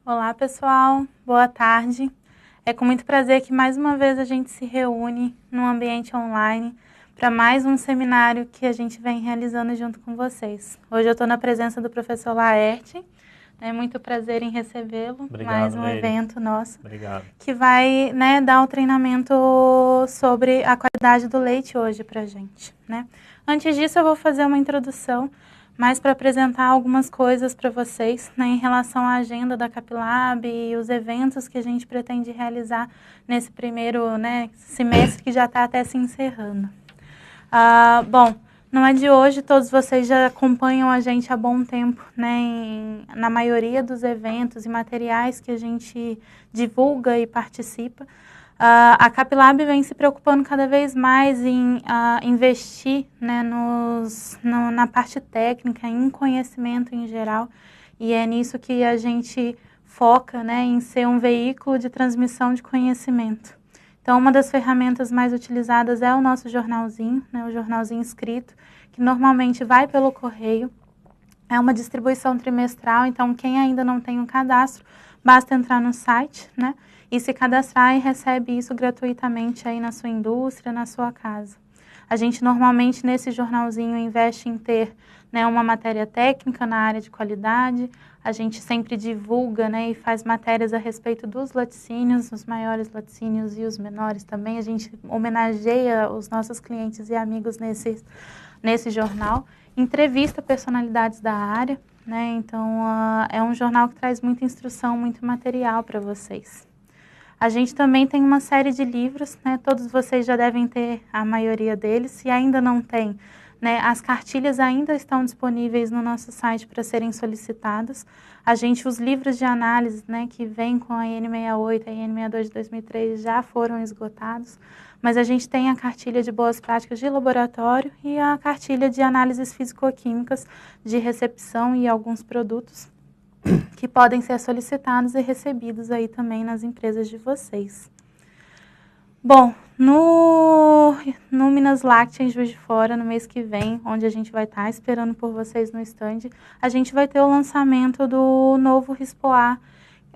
Olá, pessoal. Boa tarde. É com muito prazer que mais uma vez a gente se reúne num ambiente online para mais um seminário que a gente vem realizando junto com vocês. Hoje eu estou na presença do professor Laerte. É muito prazer em recebê-lo. Mais um evento nosso. Obrigado. Que vai, dar um treinamento sobre a qualidade do leite hoje para a gente, né? Antes disso, eu vou fazer uma introdução mais para apresentar algumas coisas para vocês, né, em relação à agenda da Capilab e os eventos que a gente pretende realizar nesse primeiro, semestre que já está até se encerrando. Bom, não é de hoje, todos vocês já acompanham a gente há bom tempo, né, na maioria dos eventos e materiais que a gente divulga e participa. A Capilab vem se preocupando cada vez mais em investir, né, na parte técnica, em conhecimento em geral, e é nisso que a gente foca, né, em ser um veículo de transmissão de conhecimento. Então, uma das ferramentas mais utilizadas é o nosso jornalzinho, né, o jornalzinho escrito, que normalmente vai pelo correio. É uma distribuição trimestral, então quem ainda não tem um cadastro, basta entrar no site, né, e se cadastrar e recebe isso gratuitamente aí na sua indústria, na sua casa. A gente normalmente nesse jornalzinho investe em ter, né, uma matéria técnica na área de qualidade. A gente sempre divulga, né, e faz matérias a respeito dos laticínios, os maiores laticínios e os menores também. A gente homenageia os nossos clientes e amigos nesse jornal. Entrevista personalidades da área, né? Então, é um jornal que traz muita instrução, muito material para vocês. A gente também tem uma série de livros, né? Todos vocês já devem ter a maioria deles. Se ainda não tem, né, as cartilhas ainda estão disponíveis no nosso site para serem solicitadas. Os livros de análise, né, que vêm com a IN68 e a IN62 de 2003 já foram esgotados, mas a gente tem a cartilha de boas práticas de laboratório e a cartilha de análises físico-químicas de recepção e alguns produtos que podem ser solicitados e recebidos aí também nas empresas de vocês. Bom, no Minas Láctea, em Juiz de Fora, no mês que vem, onde a gente vai estar esperando por vocês no stand, a gente vai ter o lançamento do novo Rispoa,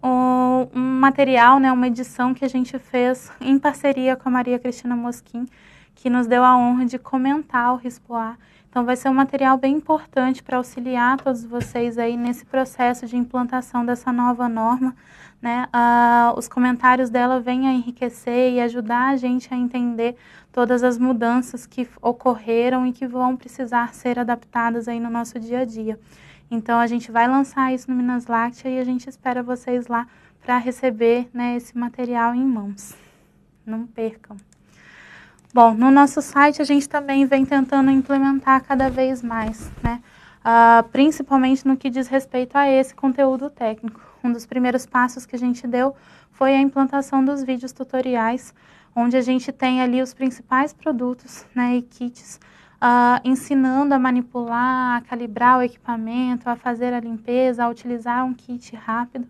um material, né, uma edição que a gente fez em parceria com a Maria Cristina Mosquim, que nos deu a honra de comentar o Rispoa. Então, vai ser um material bem importante para auxiliar todos vocês aí nesse processo de implantação dessa nova norma, né? Os comentários dela vêm a enriquecer e ajudar a gente a entender todas as mudanças que ocorreram e que vão precisar ser adaptadas aí no nosso dia a dia. Então, a gente vai lançar isso no Minas Láctea e a gente espera vocês lá para receber, né, esse material em mãos. Não percam. Bom, no nosso site a gente também vem tentando implementar cada vez mais, né? Principalmente no que diz respeito a esse conteúdo técnico. Um dos primeiros passos que a gente deu foi a implantação dos vídeos tutoriais, onde a gente tem ali os principais produtos, né, e kits, ensinando a manipular, a calibrar o equipamento, a fazer a limpeza, a utilizar um kit rápido.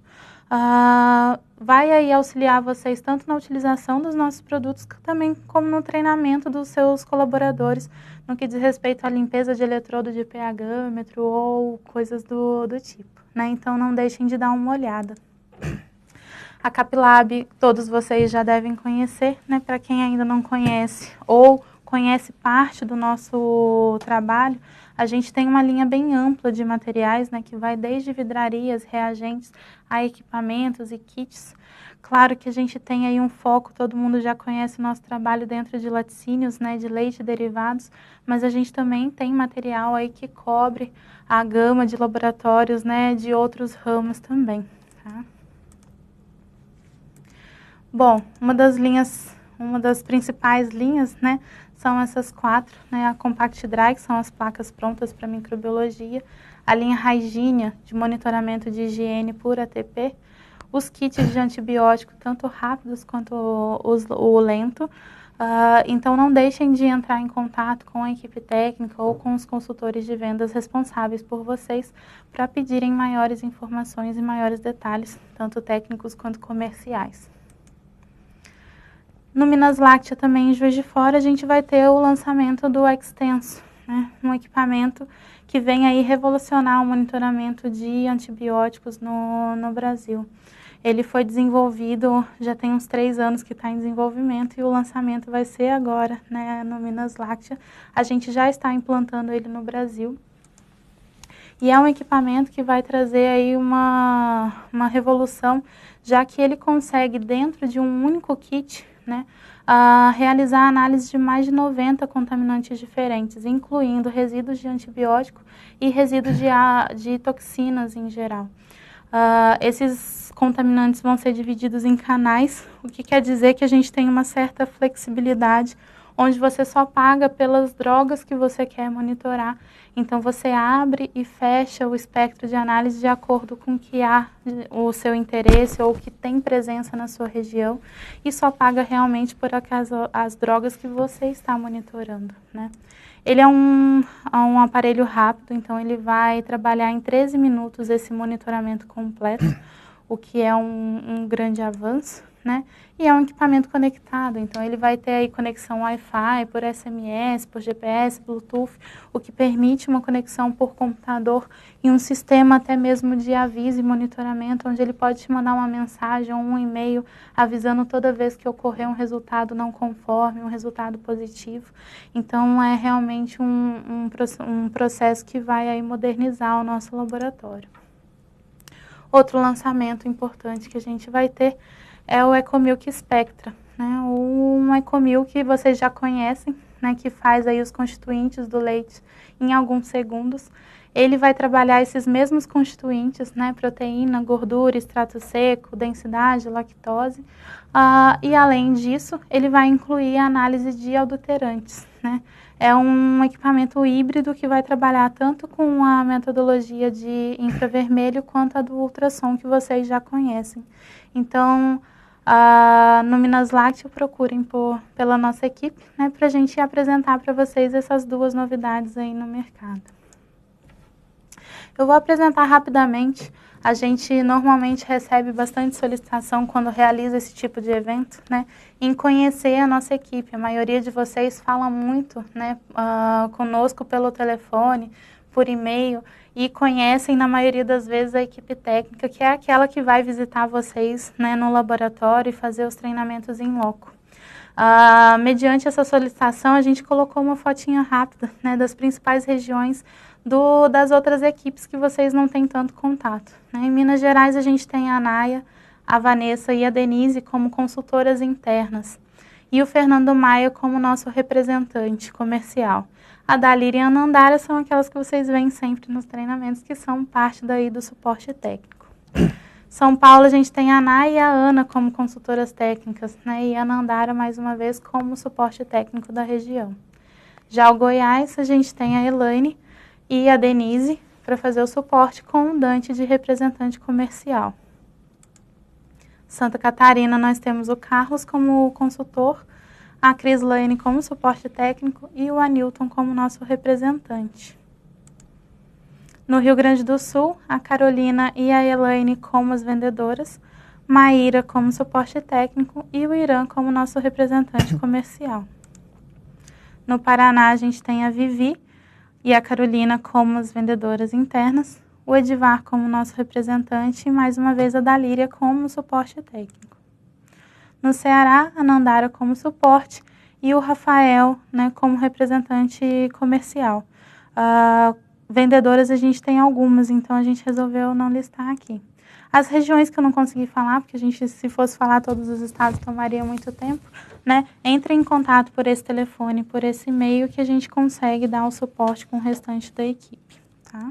Vai aí auxiliar vocês tanto na utilização dos nossos produtos, também como no treinamento dos seus colaboradores, no que diz respeito à limpeza de eletrodo de pH-metro ou coisas do tipo, né? Então, não deixem de dar uma olhada. A Capilab, todos vocês já devem conhecer, né? Para quem ainda não conhece ou conhece parte do nosso trabalho, a gente tem uma linha bem ampla de materiais, né, que vai desde vidrarias, reagentes, a equipamentos e kits. Claro que a gente tem aí um foco, todo mundo já conhece o nosso trabalho dentro de laticínios, né, de leite e derivados, mas a gente também tem material aí que cobre a gama de laboratórios, né, de outros ramos também, tá? Bom, uma das principais linhas, né, são essas quatro, né, a Compact Dry, que são as placas prontas para microbiologia, a linha Hygienia, de monitoramento de higiene por ATP, os kits de antibiótico, tanto rápidos quanto o lento. Então, não deixem de entrar em contato com a equipe técnica ou com os consultores de vendas responsáveis por vocês para pedirem maiores informações e maiores detalhes, tanto técnicos quanto comerciais. No Minas Láctea, também em Juiz de Fora, a gente vai ter o lançamento do Extenso, né? Um equipamento que vem aí revolucionar o monitoramento de antibióticos no Brasil. Ele foi desenvolvido, já tem uns 3 anos que está em desenvolvimento, e o lançamento vai ser agora, né, no Minas Láctea. A gente já está implantando ele no Brasil. E é um equipamento que vai trazer aí uma revolução, já que ele consegue, dentro de um único kit, né, realizar análise de mais de 90 contaminantes diferentes, incluindo resíduos de antibiótico e resíduos de toxinas em geral. Esses contaminantes vão ser divididos em canais, o que quer dizer que a gente tem uma certa flexibilidade, onde você só paga pelas drogas que você quer monitorar. Então, você abre e fecha o espectro de análise de acordo com o que há o seu interesse ou o que tem presença na sua região, e só paga realmente por as drogas que você está monitorando, né? Ele é um aparelho rápido, então ele vai trabalhar em 13 minutos esse monitoramento completo, o que é um grande avanço, né? E é um equipamento conectado, então ele vai ter aí conexão Wi-Fi, por SMS, por GPS, Bluetooth, o que permite uma conexão por computador e um sistema até mesmo de aviso e monitoramento, onde ele pode te mandar uma mensagem ou um e-mail avisando toda vez que ocorrer um resultado não conforme, um resultado positivo. Então é realmente um processo que vai aí modernizar o nosso laboratório. Outro lançamento importante que a gente vai ter é o EcoMilk Spectra, né? Um EcoMilk que vocês já conhecem, né? Que faz aí os constituintes do leite em alguns segundos. Ele vai trabalhar esses mesmos constituintes, né? Proteína, gordura, extrato seco, densidade, lactose. E além disso, ele vai incluir a análise de adulterantes, né? É um equipamento híbrido que vai trabalhar tanto com a metodologia de infravermelho quanto a do ultrassom que vocês já conhecem. Então, no Minas Láctea, procurem pela nossa equipe, né, para a gente apresentar para vocês essas 2 novidades aí no mercado. Eu vou apresentar rapidamente. A gente normalmente recebe bastante solicitação quando realiza esse tipo de evento, né, em conhecer a nossa equipe. A maioria de vocês fala muito, né, conosco pelo telefone, por e-mail, e conhecem, na maioria das vezes, a equipe técnica, que é aquela que vai visitar vocês, né, no laboratório e fazer os treinamentos em loco. Mediante essa solicitação, a gente colocou uma fotinha rápida, né, das principais regiões das outras equipes que vocês não têm tanto contato, né? Em Minas Gerais, a gente tem a Naya, a Vanessa e a Denise como consultoras internas, e o Fernando Maia como nosso representante comercial. A Dalíria e a Anandara são aquelas que vocês veem sempre nos treinamentos, que são parte daí do suporte técnico. São Paulo, a gente tem a Ana e a Ana como consultoras técnicas, né? E a Anandara, mais uma vez, como suporte técnico da região. Já o Goiás, a gente tem a Elaine e a Denise para fazer o suporte, com o Dante de representante comercial. Santa Catarina, nós temos o Carlos como consultor, a Crislaine como suporte técnico e o Anilton como nosso representante. No Rio Grande do Sul, a Carolina e a Elaine como as vendedoras, Maíra como suporte técnico e o Irã como nosso representante comercial. No Paraná, a gente tem a Vivi e a Carolina como as vendedoras internas, o Edivar como nosso representante e, mais uma vez, a Dalíria como suporte técnico. No Ceará, a Nandara como suporte e o Rafael, né, como representante comercial. Vendedoras a gente tem algumas, então a gente resolveu não listar aqui. As regiões que eu não consegui falar, porque a gente, se fosse falar todos os estados, tomaria muito tempo, né? Entre em contato por esse telefone, por esse e-mail, que a gente consegue dar o suporte com o restante da equipe, tá?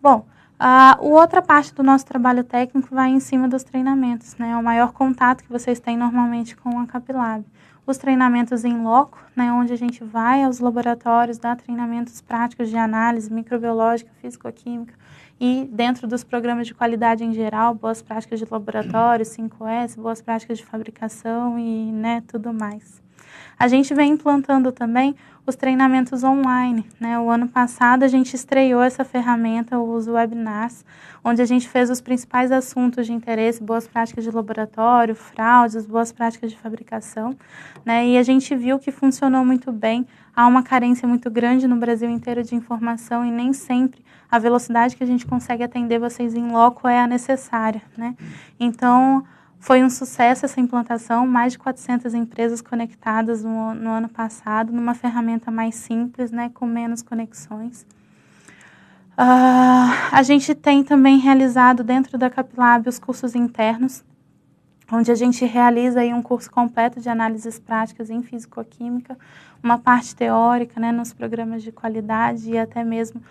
Bom, outra parte do nosso trabalho técnico vai em cima dos treinamentos, né? O maior contato que vocês têm normalmente com a Capilab. Os treinamentos em loco, né, onde a gente vai aos laboratórios, dá treinamentos práticos de análise microbiológica, físico-química, e dentro dos programas de qualidade em geral, boas práticas de laboratório, 5S, boas práticas de fabricação e, né, tudo mais. A gente vem implantando também os treinamentos online, né? O ano passado a gente estreou essa ferramenta, os webinars, onde a gente fez os principais assuntos de interesse, boas práticas de laboratório, fraudes, boas práticas de fabricação, né? E a gente viu que funcionou muito bem. Há uma carência muito grande no Brasil inteiro de informação e nem sempre a velocidade que a gente consegue atender vocês em loco é a necessária, né? Então, foi um sucesso essa implantação, mais de 400 empresas conectadas no ano passado, numa ferramenta mais simples, né, com menos conexões. A gente tem também realizado dentro da Capilab os cursos internos, onde a gente realiza aí um curso completo de análises práticas em fisicoquímica, uma parte teórica, né, nos programas de qualidade e até mesmo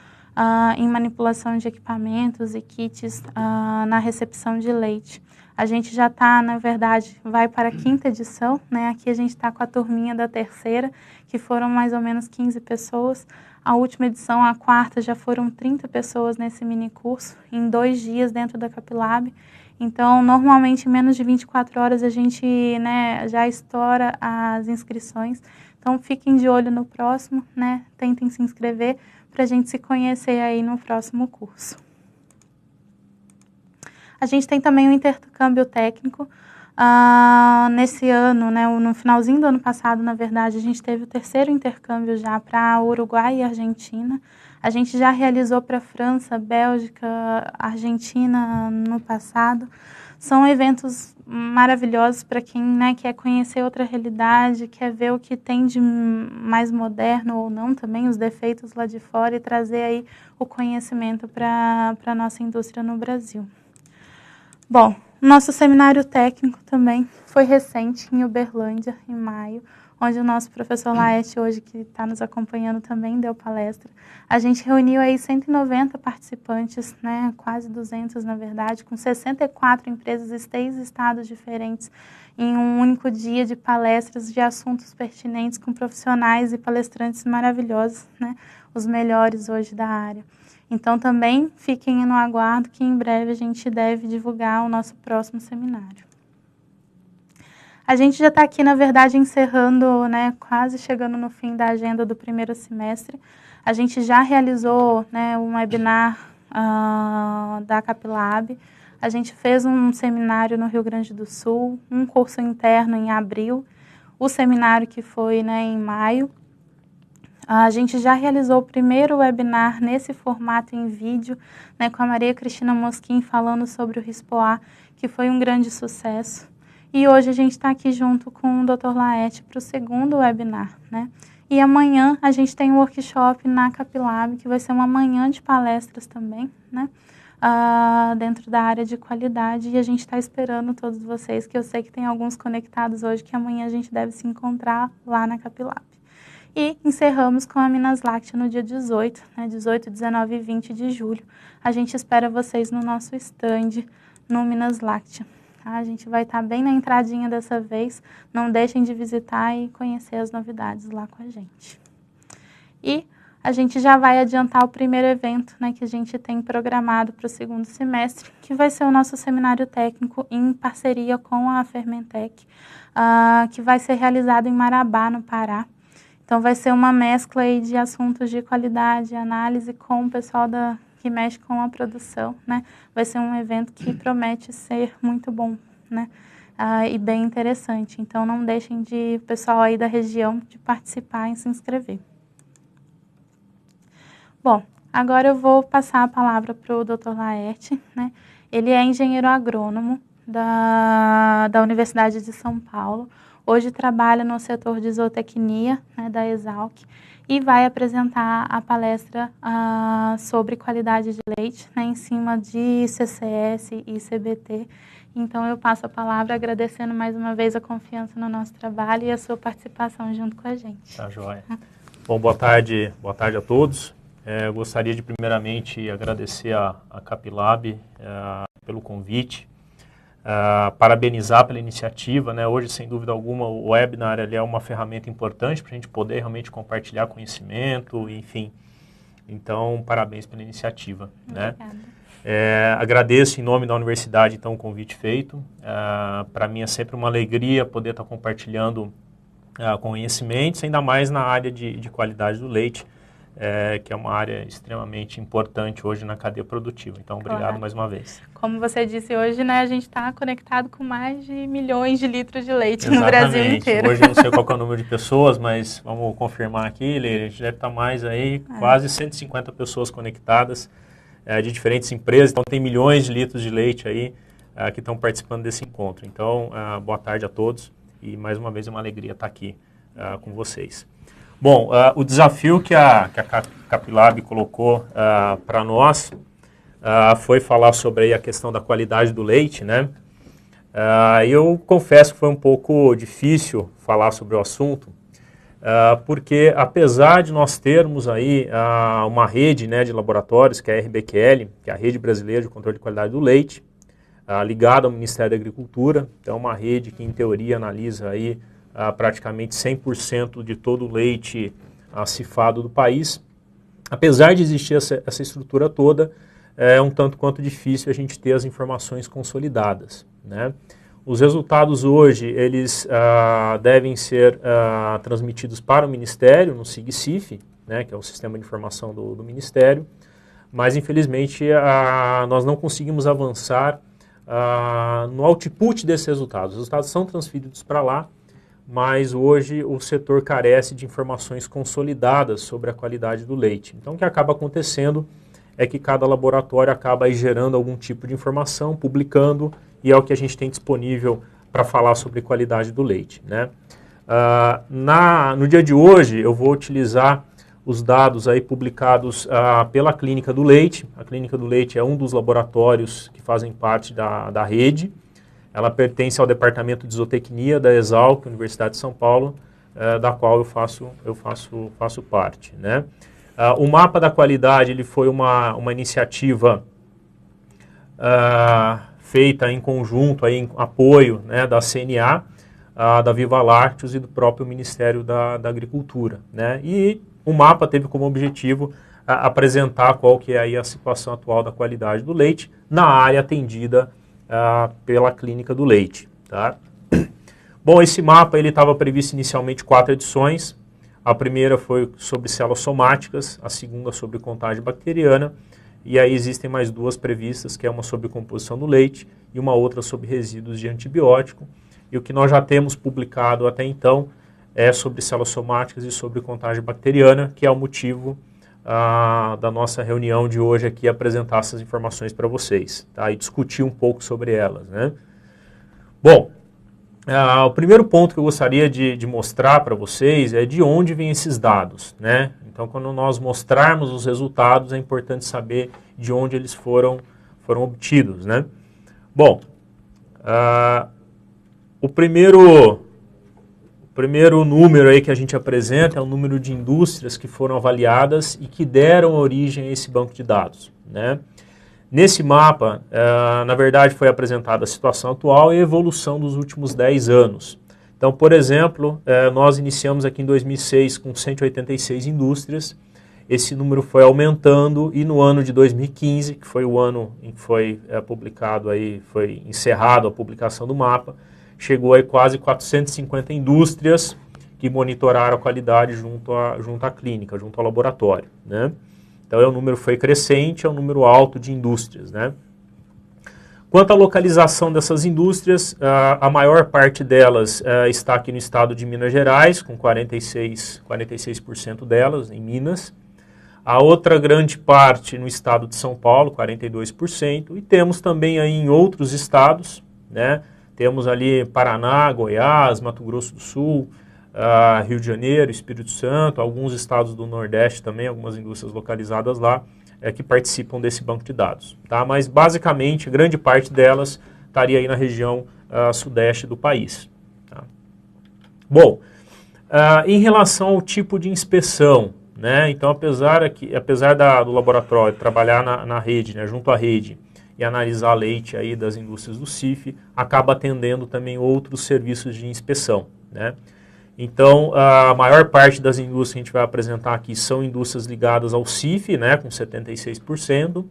em manipulação de equipamentos e kits na recepção de leite. A gente já está, na verdade, vai para a 5ª edição, né? Aqui a gente está com a turminha da 3ª, que foram mais ou menos 15 pessoas. A última edição, a 4ª, já foram 30 pessoas nesse mini curso, em 2 dias dentro da Capilab. Então, normalmente, em menos de 24 horas, a gente, né, já estoura as inscrições. Então, fiquem de olho no próximo, né? Tentem se inscrever para a gente se conhecer aí no próximo curso. A gente tem também um intercâmbio técnico. Nesse ano, né, no finalzinho do ano passado, na verdade, a gente teve o 3º intercâmbio já para Uruguai e Argentina. A gente já realizou para França, Bélgica, Argentina no passado. São eventos maravilhosos para quem, né, quer conhecer outra realidade, quer ver o que tem de mais moderno ou não, também os defeitos lá de fora e trazer aí o conhecimento para a nossa indústria no Brasil. Bom, nosso seminário técnico também foi recente, em Uberlândia, em maio, onde o nosso professor Laerte, hoje que está nos acompanhando, também deu palestra. A gente reuniu aí 190 participantes, né, quase 200 na verdade, com 64 empresas e 6 estados diferentes, em um único dia de palestras de assuntos pertinentes com profissionais e palestrantes maravilhosos, né, os melhores hoje da área. Então, também fiquem no aguardo que em breve a gente deve divulgar o nosso próximo seminário. A gente já está aqui, na verdade, encerrando, né, quase chegando no fim da agenda do 1º semestre. A gente já realizou, né, um webinar da Capilab. A gente fez um seminário no Rio Grande do Sul, um curso interno em abril, o seminário que foi, né, em maio. A gente já realizou o 1º webinar nesse formato em vídeo, né, com a Maria Cristina Mosquim falando sobre o RISPOA, que foi um grande sucesso. E hoje a gente está aqui junto com o Dr. Laerte para o 2º webinar, né? E amanhã a gente tem um workshop na Capilab, que vai ser uma manhã de palestras também, né? Dentro da área de qualidade, e a gente está esperando todos vocês, que eu sei que tem alguns conectados hoje, que amanhã a gente deve se encontrar lá na Capilab. E encerramos com a Minas Láctea no dia 18, né, 18, 19 e 20 de julho. A gente espera vocês no nosso stand no Minas Láctea. Tá? A gente vai estar bem na entradinha dessa vez. Não deixem de visitar e conhecer as novidades lá com a gente. E a gente já vai adiantar o 1º evento, né, que a gente tem programado para o 2º semestre, que vai ser o nosso seminário técnico em parceria com a Fermentec, que vai ser realizado em Marabá, no Pará. Então, vai ser uma mescla aí de assuntos de qualidade e análise com o pessoal que mexe com a produção, né? Vai ser um evento que promete ser muito bom, né? E bem interessante. Então, não deixem o pessoal aí da região de participar e se inscrever. Bom, agora eu vou passar a palavra para o Dr. Laerte, né? Ele é engenheiro agrônomo da Universidade de São Paulo. Hoje trabalha no setor de zootecnia, né, da Exalc, e vai apresentar a palestra sobre qualidade de leite, né, em cima de CCS e CBT. Então, eu passo a palavra agradecendo mais uma vez a confiança no nosso trabalho e a sua participação junto com a gente. Tá, joia. Bom, boa tarde a todos. Eu gostaria de, primeiramente, agradecer a Capilab pelo convite. Parabenizar pela iniciativa, né? Hoje, sem dúvida alguma, o webinar ele é uma ferramenta importante para a gente poder realmente compartilhar conhecimento, enfim. Então, parabéns pela iniciativa. Né? Agradeço em nome da universidade, então, o convite feito. Para mim é sempre uma alegria poder estar compartilhando conhecimentos, ainda mais na área de qualidade do leite, que é uma área extremamente importante hoje na cadeia produtiva. Então, obrigado mais uma vez. Como você disse hoje, né, a gente está conectado com mais de milhões de litros de leite no Brasil inteiro. Hoje eu não sei qual é o número de pessoas, mas vamos confirmar aqui, Leila, a gente deve estar mais aí, quase 150 pessoas conectadas de diferentes empresas, então tem milhões de litros de leite aí que estão participando desse encontro. Então, boa tarde a todos e mais uma vez é uma alegria estar aqui com vocês. Bom, o desafio que a Capilab colocou para nós foi falar sobre aí a questão da qualidade do leite, né? Eu confesso que foi um pouco difícil falar sobre o assunto, porque apesar de nós termos aí uma rede, né, de laboratórios, que é a RBQL, que é a Rede Brasileira de Controle de Qualidade do Leite, ligada ao Ministério da Agricultura, então uma rede que em teoria analisa aí praticamente 100% de todo o leite cifado do país. Apesar de existir essa estrutura toda, é um tanto quanto difícil a gente ter as informações consolidadas, né? Os resultados hoje, eles devem ser transmitidos para o Ministério, no SIG-CIF, né, que é o Sistema de Informação do Ministério, mas infelizmente nós não conseguimos avançar no output desses resultados. Os resultados são transferidos para lá, mas hoje o setor carece de informações consolidadas sobre a qualidade do leite. Então, o que acaba acontecendo é que cada laboratório acaba aí gerando algum tipo de informação, publicando, e é o que a gente tem disponível para falar sobre qualidade do leite, né? No dia de hoje, eu vou utilizar os dados aí publicados pela Clínica do Leite. A Clínica do Leite é um dos laboratórios que fazem parte da rede. Ela pertence ao Departamento de Zootecnia da Exalc, Universidade de São Paulo, da qual eu faço parte, né? O mapa da qualidade ele foi uma iniciativa feita em conjunto, aí, em apoio, né, da CNA, da Viva Lácteos e do próprio Ministério da Agricultura, né? E o mapa teve como objetivo apresentar qual que é aí a situação atual da qualidade do leite na área atendida pela Clínica do Leite, tá? Bom, esse mapa ele estava previsto inicialmente 4 edições. A primeira foi sobre células somáticas, a segunda sobre contagem bacteriana, e aí existem mais 2 previstas, que é uma sobre composição do leite e uma outra sobre resíduos de antibiótico. E o que nós já temos publicado até então é sobre células somáticas e sobre contagem bacteriana, que é o motivo da nossa reunião de hoje aqui, apresentar essas informações para vocês, tá? E discutir um pouco sobre elas, né? Bom, o primeiro ponto que eu gostaria de mostrar para vocês é de onde vêm esses dados, né? Então, quando nós mostrarmos os resultados, é importante saber de onde eles foram obtidos, né? Bom, o primeiro número aí que a gente apresenta é o número de indústrias que foram avaliadas e que deram origem a esse banco de dados, né? Nesse mapa, na verdade, foi apresentada a situação atual e a evolução dos últimos 10 anos. Então, por exemplo, nós iniciamos aqui em 2006 com 186 indústrias, esse número foi aumentando e no ano de 2015, que foi o ano em que foi publicado aí, foi encerrado a publicação do mapa, chegou aí quase 450 indústrias que monitoraram a qualidade junto à clínica, junto ao laboratório, né? Então, o número foi crescente, é um número alto de indústrias, né? Quanto à localização dessas indústrias, a maior parte delas está aqui no estado de Minas Gerais, com 46% delas em Minas. A outra grande parte no estado de São Paulo, 42%. E temos também aí em outros estados, né? Temos ali Paraná, Goiás, Mato Grosso do Sul, Rio de Janeiro, Espírito Santo, alguns estados do Nordeste também, algumas indústrias localizadas lá, que participam desse banco de dados, tá? Mas basicamente, grande parte delas estaria aí na região sudeste do país, tá? Bom, em relação ao tipo de inspeção, né? Então, apesar do laboratório trabalhar na rede, né, junto à rede, e analisar leite aí das indústrias do CIF, acaba atendendo também outros serviços de inspeção, né? Então, a maior parte das indústrias que a gente vai apresentar aqui são indústrias ligadas ao CIF, né, com 76%.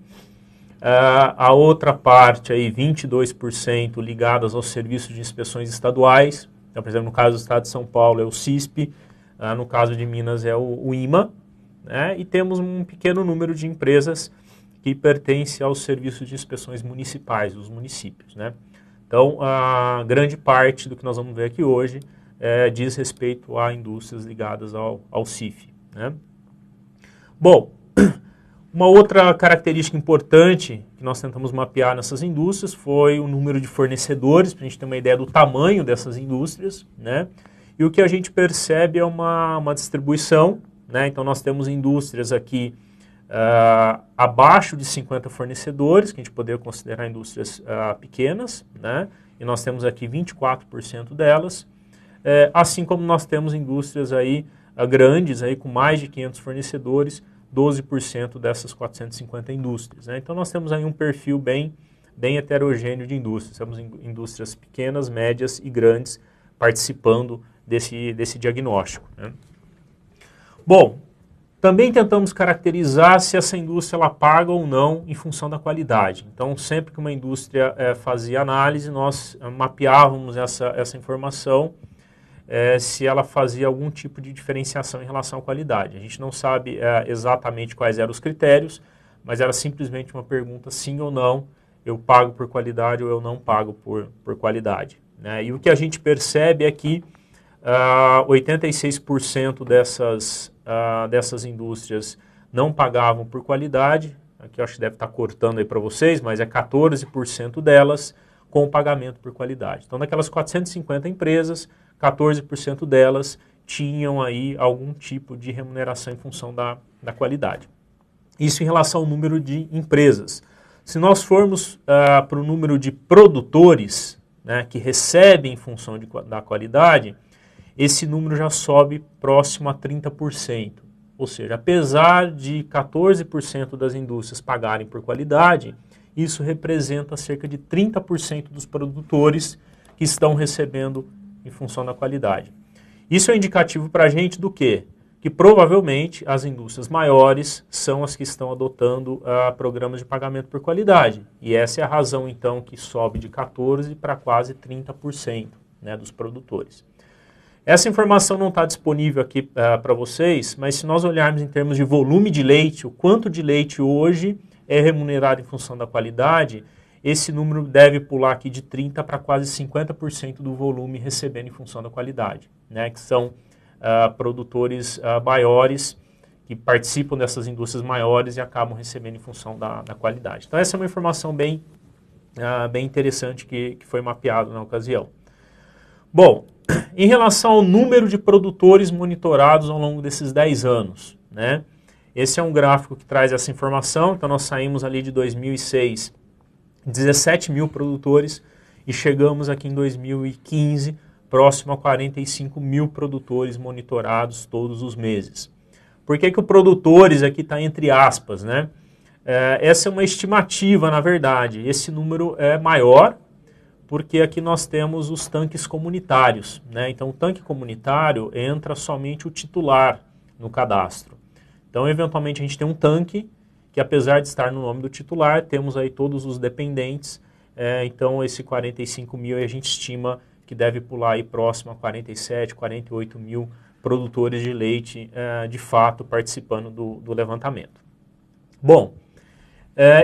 A outra parte, aí, 22%, ligadas aos serviços de inspeções estaduais. Então, por exemplo, no caso do estado de São Paulo é o CISP, no caso de Minas é o IMA, né? E temos um pequeno número de empresas que pertencem aos serviços de inspeções municipais, os municípios, né? Então, a grande parte do que nós vamos ver aqui hoje diz respeito a indústrias ligadas ao CIF, né? Bom, uma outra característica importante que nós tentamos mapear nessas indústrias foi o número de fornecedores, para a gente ter uma ideia do tamanho dessas indústrias, né? E o que a gente percebe é uma distribuição, né? Então, nós temos indústrias aqui abaixo de 50 fornecedores, que a gente poderia considerar indústrias pequenas, né? E nós temos aqui 24% delas, assim como nós temos indústrias aí, grandes, aí, com mais de 500 fornecedores, 12% dessas 450 indústrias, né? Então, nós temos aí um perfil bem heterogêneo de indústrias. Temos indústrias pequenas, médias e grandes participando desse diagnóstico, né? Bom, também tentamos caracterizar se essa indústria ela paga ou não em função da qualidade. Então, sempre que uma indústria fazia análise, nós mapeávamos essa informação, se ela fazia algum tipo de diferenciação em relação à qualidade. A gente não sabe exatamente quais eram os critérios, mas era simplesmente uma pergunta sim ou não, eu pago por qualidade ou eu não pago por qualidade, né? E o que a gente percebe é que 86% dessas indústrias não pagavam por qualidade. Aqui eu acho que deve estar cortando aí para vocês, mas é 14% delas com pagamento por qualidade. Então, daquelas 450 empresas, 14% delas tinham aí algum tipo de remuneração em função da qualidade. Isso em relação ao número de empresas. Se nós formos para o número de produtores, né, que recebem em função da qualidade, esse número já sobe próximo a 30%. Ou seja, apesar de 14% das indústrias pagarem por qualidade, isso representa cerca de 30% dos produtores que estão recebendo em função da qualidade. Isso é indicativo para a gente do quê? Que provavelmente as indústrias maiores são as que estão adotando programas de pagamento por qualidade. E essa é a razão, então, que sobe de 14% para quase 30%, né, dos produtores. Essa informação não está disponível aqui para vocês, mas se nós olharmos em termos de volume de leite, o quanto de leite hoje é remunerado em função da qualidade, esse número deve pular aqui de 30% para quase 50% do volume recebendo em função da qualidade, né? Que são produtores maiores que participam dessas indústrias maiores e acabam recebendo em função da qualidade. Então essa é uma informação bem interessante que foi mapeado na ocasião. Bom, em relação ao número de produtores monitorados ao longo desses 10 anos, né? Esse é um gráfico que traz essa informação. Então, nós saímos ali de 2006, 17 mil produtores, e chegamos aqui em 2015, próximo a 45 mil produtores monitorados todos os meses. Por que o produtores aqui está entre aspas, né? Essa é uma estimativa, na verdade. Esse número é maior, porque aqui nós temos os tanques comunitários, né? Então, o tanque comunitário entra somente o titular no cadastro. Então, eventualmente, a gente tem um tanque que, apesar de estar no nome do titular, temos aí todos os dependentes. Então, esse 45 mil a gente estima que deve pular aí próximo a 47, 48 mil produtores de leite, de fato, participando do levantamento. Bom,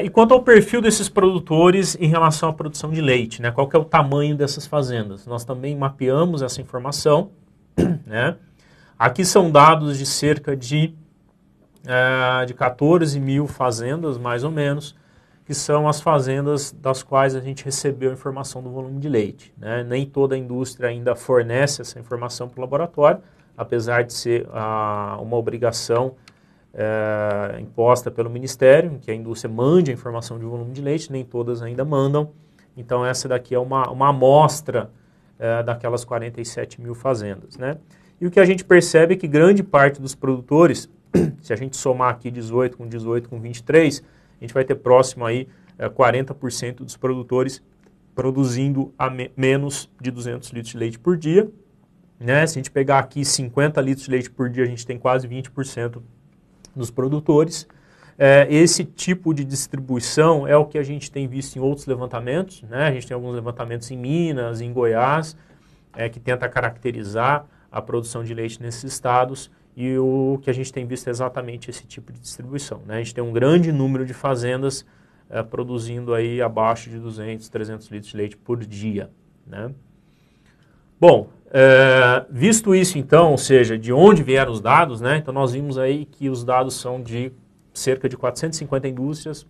e quanto ao perfil desses produtores em relação à produção de leite, né? Qual que é o tamanho dessas fazendas? Nós também mapeamos essa informação, né? Aqui são dados de cerca de 14 mil fazendas, mais ou menos, que são as fazendas das quais a gente recebeu a informação do volume de leite, né? Nem toda a indústria ainda fornece essa informação para o laboratório, apesar de ser uma obrigação imposta pelo Ministério, que a indústria mande a informação de volume de leite, nem todas ainda mandam. Então, essa daqui é uma amostra daquelas 47 mil fazendas, né? E o que a gente percebe é que grande parte dos produtores, se a gente somar aqui 18 com 18 com 23, a gente vai ter próximo aí 40% dos produtores produzindo menos de 200 litros de leite por dia, né? Se a gente pegar aqui 50 litros de leite por dia, a gente tem quase 20% dos produtores. Esse tipo de distribuição é o que a gente tem visto em outros levantamentos, né? A gente tem alguns levantamentos em Minas, em Goiás, que tenta caracterizar a produção de leite nesses estados, e o que a gente tem visto é exatamente esse tipo de distribuição, né? A gente tem um grande número de fazendas produzindo aí abaixo de 200, 300 litros de leite por dia, né? Bom, visto isso então, ou seja, de onde vieram os dados, né? Então nós vimos aí que os dados são de cerca de 450 indústrias,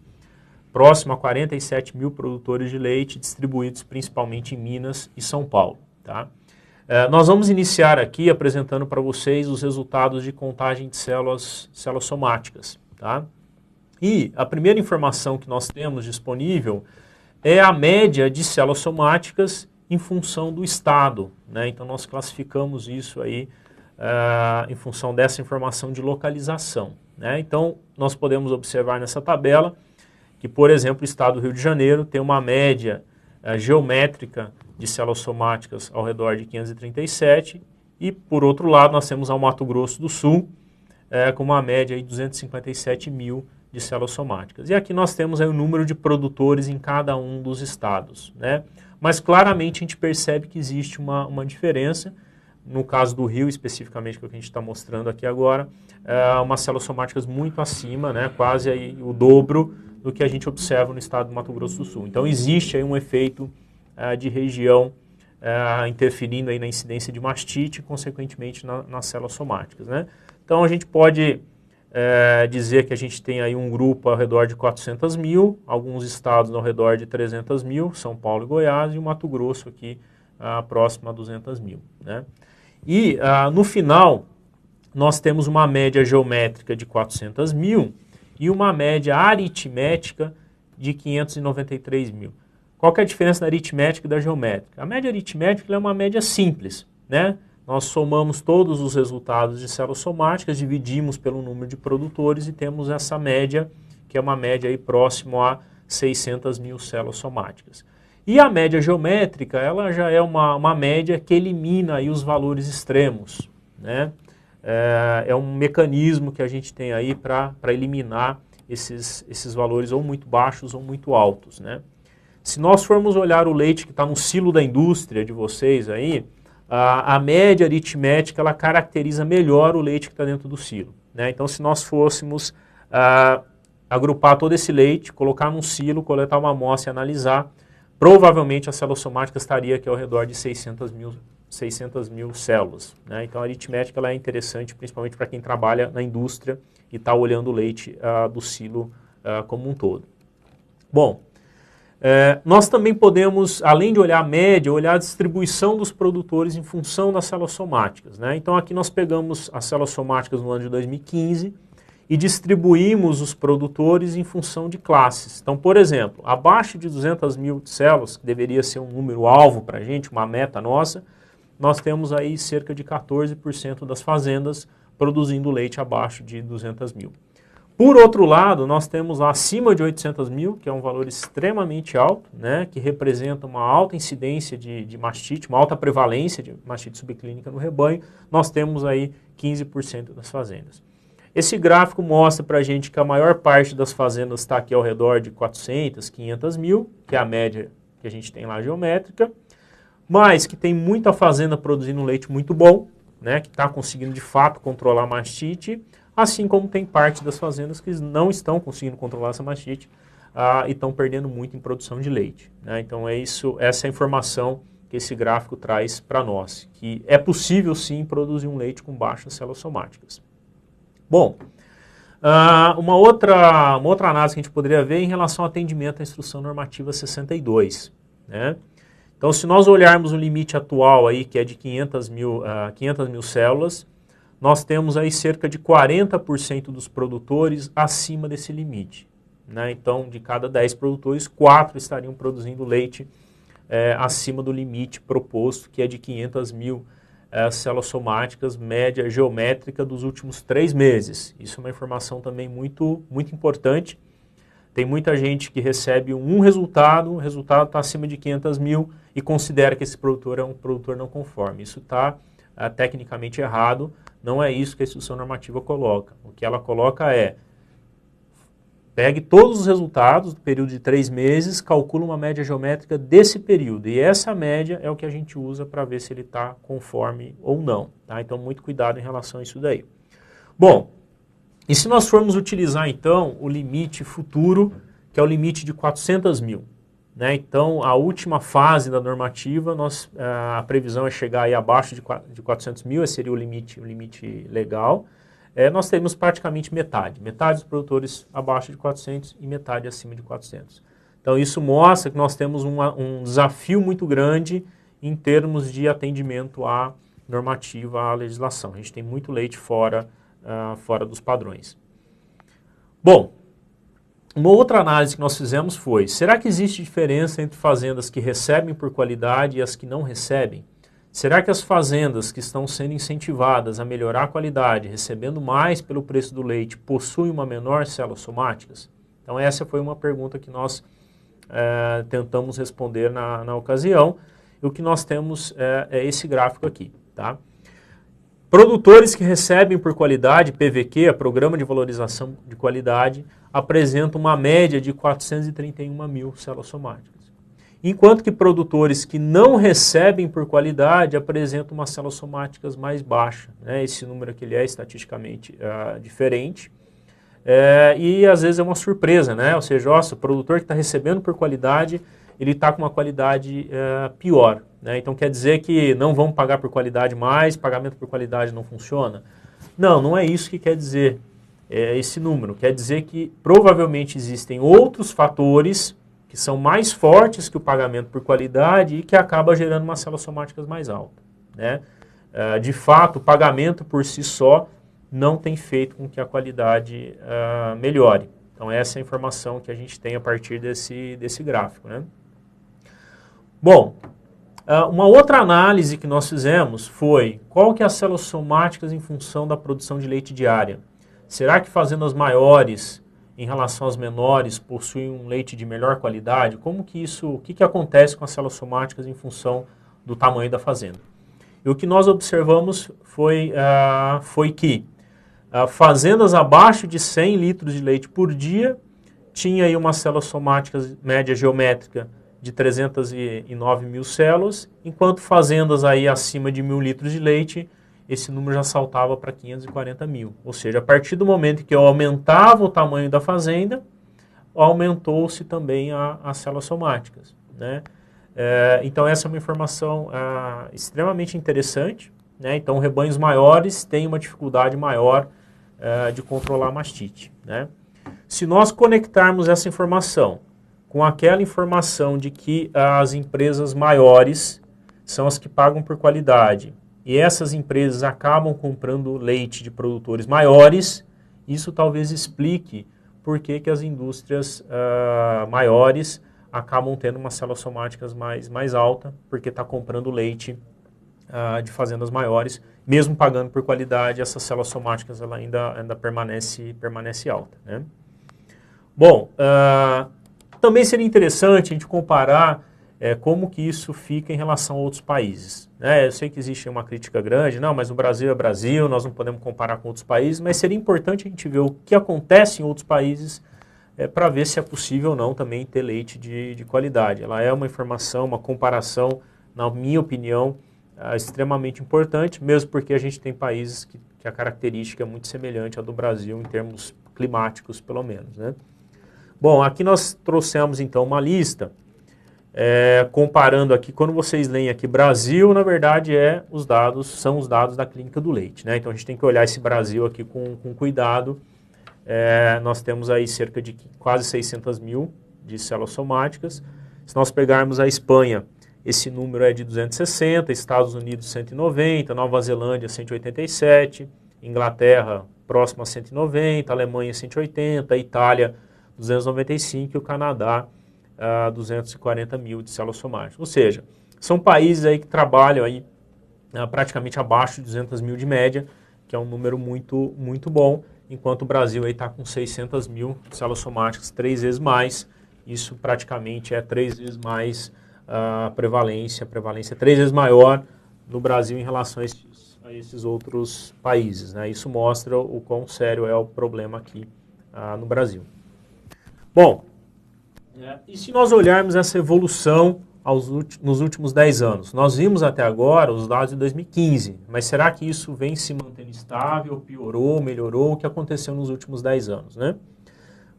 próximo a 47 mil produtores de leite, distribuídos principalmente em Minas e São Paulo, tá? Nós vamos iniciar aqui apresentando para vocês os resultados de contagem de células somáticas, tá? E a primeira informação que nós temos disponível é a média de células somáticas em função do estado, né? Então nós classificamos isso aí em função dessa informação de localização, né? Então nós podemos observar nessa tabela que, por exemplo, o estado do Rio de Janeiro tem uma média geométrica de células somáticas ao redor de 537 e, por outro lado, nós temos ao Mato Grosso do Sul com uma média de 257 mil de células somáticas. E aqui nós temos aí o número de produtores em cada um dos estados, né? Mas claramente a gente percebe que existe uma diferença. No caso do Rio, especificamente, que é o que a gente está mostrando aqui agora, umas células somáticas muito acima, né? Quase aí o dobro do que a gente observa no estado do Mato Grosso do Sul. Então existe aí um efeito de região interferindo aí na incidência de mastite e, consequentemente, nas células somáticas, né? Então a gente pode dizer que a gente tem aí um grupo ao redor de 400 mil, alguns estados ao redor de 300 mil, São Paulo e Goiás, e o Mato Grosso aqui próximo a 200 mil, né? E no final nós temos uma média geométrica de 400 mil e uma média aritmética de 593 mil. Qual que é a diferença da aritmética e da geométrica? A média aritmética é uma média simples, né? Nós somamos todos os resultados de células somáticas, dividimos pelo número de produtores e temos essa média, que é uma média aí próximo a 600 mil células somáticas. E a média geométrica, ela já é uma média que elimina aí os valores extremos, né? É um mecanismo que a gente tem aí para eliminar esses valores ou muito baixos ou muito altos, né? Se nós formos olhar o leite que está no silo da indústria de vocês aí, a média aritmética ela caracteriza melhor o leite que está dentro do silo, né? Então, se nós fôssemos agrupar todo esse leite, colocar num silo, coletar uma amostra e analisar, provavelmente a célula somática estaria aqui ao redor de 600 mil células, né? Então a aritmética ela é interessante, principalmente para quem trabalha na indústria e está olhando o leite do silo como um todo. Bom, nós também podemos, além de olhar a média, olhar a distribuição dos produtores em função das células somáticas, né? Então aqui nós pegamos as células somáticas no ano de 2015 e distribuímos os produtores em função de classes. Então, por exemplo, abaixo de 200 mil células, que deveria ser um número alvo para a gente, uma meta nossa, nós temos aí cerca de 14% das fazendas produzindo leite abaixo de 200 mil. Por outro lado, nós temos acima de 800 mil, que é um valor extremamente alto, né, que representa uma alta incidência de mastite, uma alta prevalência de mastite subclínica no rebanho. Nós temos aí 15% das fazendas. Esse gráfico mostra para a gente que a maior parte das fazendas está aqui ao redor de 400, 500 mil, que é a média que a gente tem lá geométrica, mas que tem muita fazenda produzindo leite muito bom, né, que está conseguindo de fato controlar a mastite, assim como tem parte das fazendas que não estão conseguindo controlar essa mastite e estão perdendo muito em produção de leite, né? Então essa é a informação que esse gráfico traz para nós, que é possível sim produzir um leite com baixas células somáticas. Bom, uma outra análise que a gente poderia ver é em relação ao atendimento à Instrução Normativa 62, né? Então, se nós olharmos o limite atual aí, que é de 500 mil células, nós temos aí cerca de 40% dos produtores acima desse limite, né? Então, de cada 10 produtores, 4 estariam produzindo leite acima do limite proposto, que é de 500 mil células somáticas, média geométrica dos últimos 3 meses. Isso é uma informação também muito, muito importante. Tem muita gente que recebe um resultado, o resultado está acima de 500 mil e considera que esse produtor é um produtor não conforme. Isso está tecnicamente errado, não é isso que a Instrução Normativa coloca. O que ela coloca é Pegue todos os resultados do período de 3 meses, calcula uma média geométrica desse período. E essa média é o que a gente usa para ver se ele está conforme ou não. Tá? Então, muito cuidado em relação a isso daí. Bom, e se nós formos utilizar, então, o limite futuro, que é o limite de 400 mil? Né? Então, a última fase da normativa, a previsão é chegar aí abaixo de 400 mil, esse seria o limite legal. Nós temos praticamente metade dos produtores abaixo de 400 e metade acima de 400. Então, isso mostra que nós temos um desafio muito grande em termos de atendimento à normativa, à legislação. A gente tem muito leite fora dos padrões. Bom, uma outra análise que nós fizemos foi, será que existe diferença entre fazendas que recebem por qualidade e as que não recebem? Será que as fazendas que estão sendo incentivadas a melhorar a qualidade, recebendo mais pelo preço do leite, possuem uma menor células somáticas? Então essa foi uma pergunta que nós tentamos responder na ocasião. E o que nós temos é esse gráfico aqui. Tá? Produtores que recebem por qualidade, PVQ, Programa de Valorização de Qualidade, apresentam uma média de 431 mil células somáticas. Enquanto que produtores que não recebem por qualidade apresentam uma células somáticas mais baixa. Né? Esse número aqui ele é estatisticamente diferente. E às vezes é uma surpresa, né? Ou seja, o produtor que está recebendo por qualidade, ele está com uma qualidade pior. Né? Então quer dizer que não vão pagar por qualidade mais, pagamento por qualidade não funciona? Não, não é isso que quer dizer esse número. Quer dizer que provavelmente existem outros fatores que são mais fortes que o pagamento por qualidade e que acaba gerando uma células somáticas mais alta. Né? De fato, o pagamento por si só não tem feito com que a qualidade melhore. Então essa é a informação que a gente tem a partir desse gráfico. Né? Bom, uma outra análise que nós fizemos foi qual que é as células somáticas em função da produção de leite diária. Será que fazendas maiores em relação às menores possuem um leite de melhor qualidade? O que acontece com as células somáticas em função do tamanho da fazenda? E o que nós observamos foi que fazendas abaixo de 100 litros de leite por dia tinha aí uma célula somática média geométrica de 309 mil células, enquanto fazendas aí acima de 1.000 litros de leite, esse número já saltava para 540 mil. Ou seja, a partir do momento que eu aumentava o tamanho da fazenda, aumentou-se também as células somáticas. Né? Então essa é uma informação extremamente interessante. Né? Então rebanhos maiores têm uma dificuldade maior de controlar a mastite. Né? Se nós conectarmos essa informação com aquela informação de que as empresas maiores são as que pagam por qualidade e essas empresas acabam comprando leite de produtores maiores, isso talvez explique por que as indústrias maiores acabam tendo uma células somáticas mais alta, porque está comprando leite de fazendas maiores, mesmo pagando por qualidade, essas células somáticas ela ainda permanece alta. Né? Bom, também seria interessante a gente comparar como que isso fica em relação a outros países. Né? Eu sei que existe uma crítica grande, não, mas o Brasil é Brasil, nós não podemos comparar com outros países, mas seria importante a gente ver o que acontece em outros países para ver se é possível ou não também ter leite de qualidade. Ela é uma informação, uma comparação, na minha opinião, extremamente importante, mesmo porque a gente tem países que a característica é muito semelhante à do Brasil em termos climáticos, pelo menos. Né? Bom, aqui nós trouxemos então uma lista, comparando aqui, quando vocês leem aqui Brasil, na verdade são os dados da Clínica do Leite. Né? Então a gente tem que olhar esse Brasil aqui com cuidado. Nós temos aí cerca de quase 600 mil de células somáticas. Se nós pegarmos a Espanha, esse número é de 260, Estados Unidos 190, Nova Zelândia 187, Inglaterra próximo a 190, Alemanha 180, Itália 295 e o Canadá 240 mil de células somáticas. Ou seja, são países aí que trabalham aí, praticamente abaixo de 200 mil de média, que é um número muito, muito bom, enquanto o Brasil está com 600 mil células somáticas, 3 vezes mais. Isso praticamente é 3 vezes mais a prevalência 3 vezes maior no Brasil em relação a esses outros países. Né? Isso mostra o quão sério é o problema aqui no Brasil. Bom, e se nós olharmos essa evolução nos últimos 10 anos? Nós vimos até agora os dados de 2015, mas será que isso vem se mantendo estável, piorou, melhorou? O que aconteceu nos últimos 10 anos, né?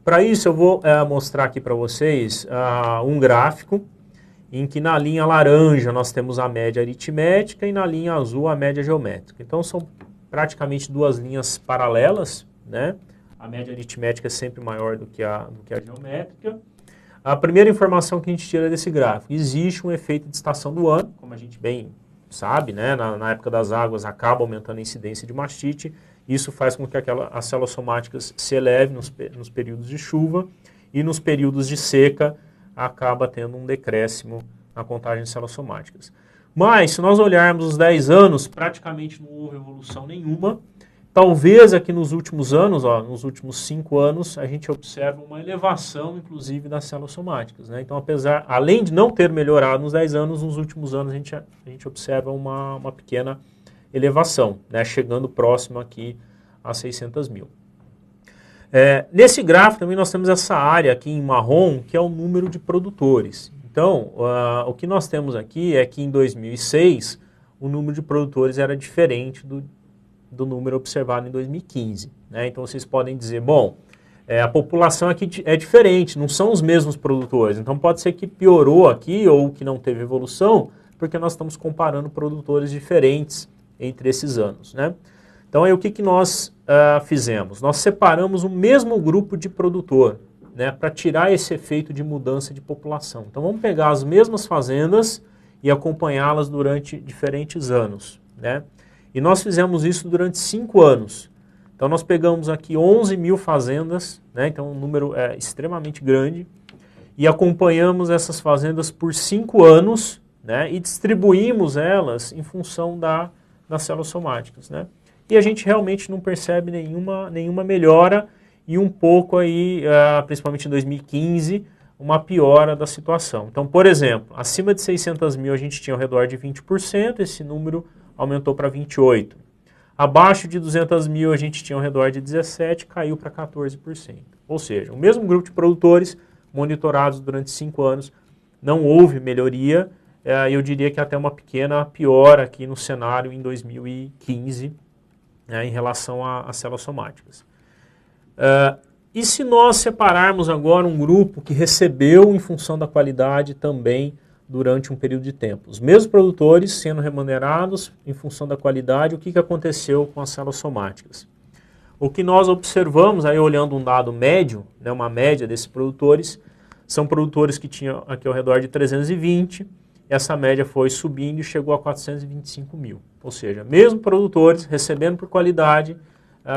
Para isso, eu vou mostrar aqui para vocês um gráfico em que na linha laranja nós temos a média aritmética e na linha azul a média geométrica. Então, são praticamente duas linhas paralelas, né? A média aritmética é sempre maior do que a geométrica. A primeira informação que a gente tira desse gráfico: existe um efeito de estação do ano, como a gente bem sabe, né? Na época das águas acaba aumentando a incidência de mastite. Isso faz com que as células somáticas se elevem nos períodos de chuva e nos períodos de seca acaba tendo um decréscimo na contagem de células somáticas. Mas, se nós olharmos os 10 anos, praticamente não houve evolução nenhuma. Talvez aqui nos últimos anos, nos últimos 5 anos, a gente observa uma elevação, inclusive, das células somáticas, né? Então, além de não ter melhorado nos 10 anos, nos últimos anos a gente observa uma pequena elevação, né? Chegando próximo aqui a 600 mil. Nesse gráfico também nós temos essa área aqui em marrom, que é o número de produtores. Então, o que nós temos aqui é que em 2006, o número de produtores era diferente do número observado em 2015. Né? Então, vocês podem dizer, bom, a população aqui é diferente, não são os mesmos produtores. Então, pode ser que piorou aqui ou que não teve evolução, porque nós estamos comparando produtores diferentes entre esses anos. Né? Então, aí, o que nós fizemos? Nós separamos o mesmo grupo de produtor, né, para tirar esse efeito de mudança de população. Então, vamos pegar as mesmas fazendas e acompanhá-las durante diferentes anos. Né? E nós fizemos isso durante 5 anos. Então, nós pegamos aqui 11 mil fazendas, né, então um número extremamente grande, e acompanhamos essas fazendas por 5 anos, né, e distribuímos elas em função das células somáticas. Né? E a gente realmente não percebe nenhuma melhora e um pouco aí, principalmente em 2015, uma piora da situação. Então, por exemplo, acima de 600 mil a gente tinha ao redor de 20%, esse número aumentou para 28%. Abaixo de 200 mil a gente tinha ao redor de 17%, caiu para 14%. Ou seja, o mesmo grupo de produtores monitorados durante 5 anos, não houve melhoria, eu diria que até uma pequena piora aqui no cenário em 2015, em relação às células somáticas. E se nós separarmos agora um grupo que recebeu em função da qualidade também durante um período de tempo? Os mesmos produtores sendo remunerados em função da qualidade, o que aconteceu com as células somáticas? O que nós observamos, aí olhando um dado médio, né, uma média desses produtores, são produtores que tinham aqui ao redor de 320, essa média foi subindo e chegou a 425 mil. Ou seja, mesmo produtores recebendo por qualidade,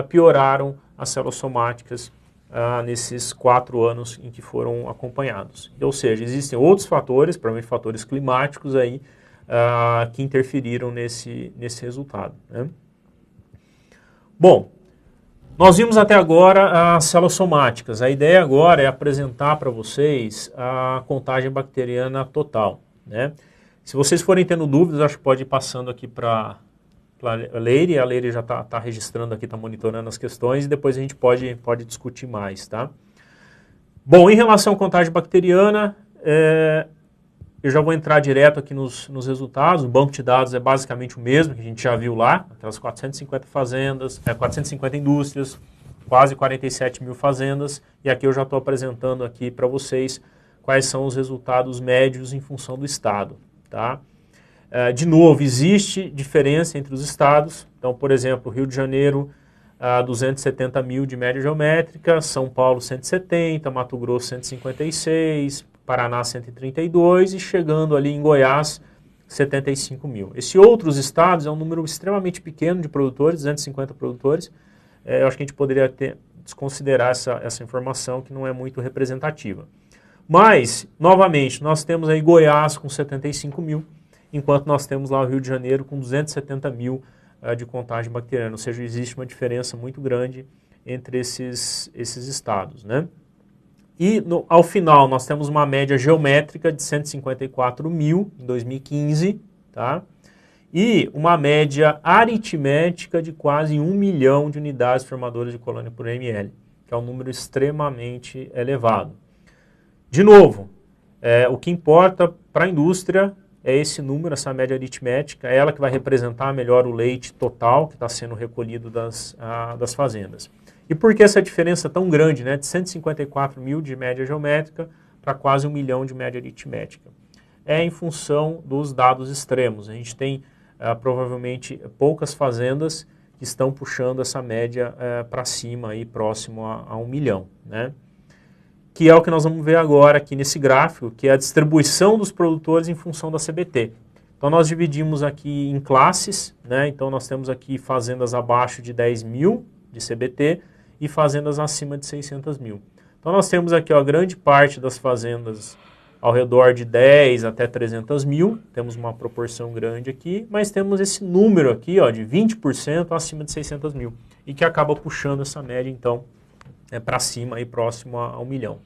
pioraram as células somáticas nesses 4 anos em que foram acompanhados. Ou seja, existem outros fatores, provavelmente fatores climáticos aí, que interferiram nesse resultado. Né? Bom, nós vimos até agora as células somáticas. A ideia agora é apresentar para vocês a contagem bacteriana total. Né? Se vocês forem tendo dúvidas, acho que pode ir passando aqui para a Leire já está registrando aqui, está monitorando as questões e depois a gente pode discutir mais. Tá? Bom, em relação à contagem bacteriana, eu já vou entrar direto aqui nos resultados. O banco de dados é basicamente o mesmo que a gente já viu lá, aquelas 450 fazendas, 450 indústrias, quase 47 mil fazendas, e aqui eu já estou apresentando aqui para vocês quais são os resultados médios em função do estado. Tá? De novo, existe diferença entre os estados. Então, por exemplo, Rio de Janeiro, 270 mil de média geométrica, São Paulo 170, Mato Grosso 156, Paraná 132 e chegando ali em Goiás 75 mil. Esses outros estados é um número extremamente pequeno de produtores, 250 produtores. Eu acho que a gente poderia desconsiderar essa informação que não é muito representativa. Mas, novamente, nós temos aí Goiás com 75 mil, enquanto nós temos lá o Rio de Janeiro com 270 mil de contagem bacteriana. Ou seja, existe uma diferença muito grande entre esses estados. Né? E, ao final, nós temos uma média geométrica de 154 mil em 2015, tá? E uma média aritmética de quase 1 milhão de unidades formadoras de colônia por ml, que é um número extremamente elevado. De novo, o que importa para a indústria é esse número, essa média aritmética, é ela que vai representar melhor o leite total que está sendo recolhido das fazendas. E por que essa diferença tão grande, né, de 154 mil de média geométrica para quase 1 milhão de média aritmética? É em função dos dados extremos. A gente tem provavelmente poucas fazendas que estão puxando essa média para cima, aí, próximo a 1 milhão, né? Que é o que nós vamos ver agora aqui nesse gráfico, que é a distribuição dos produtores em função da CBT. Então nós dividimos aqui em classes, né? Então nós temos aqui fazendas abaixo de 10 mil de CBT e fazendas acima de 600 mil. Então nós temos aqui a grande parte das fazendas ao redor de 10 até 300 mil, temos uma proporção grande aqui, mas temos esse número aqui de 20% acima de 600 mil, e que acaba puxando essa média, então, para cima, aí, próximo a 1 milhão.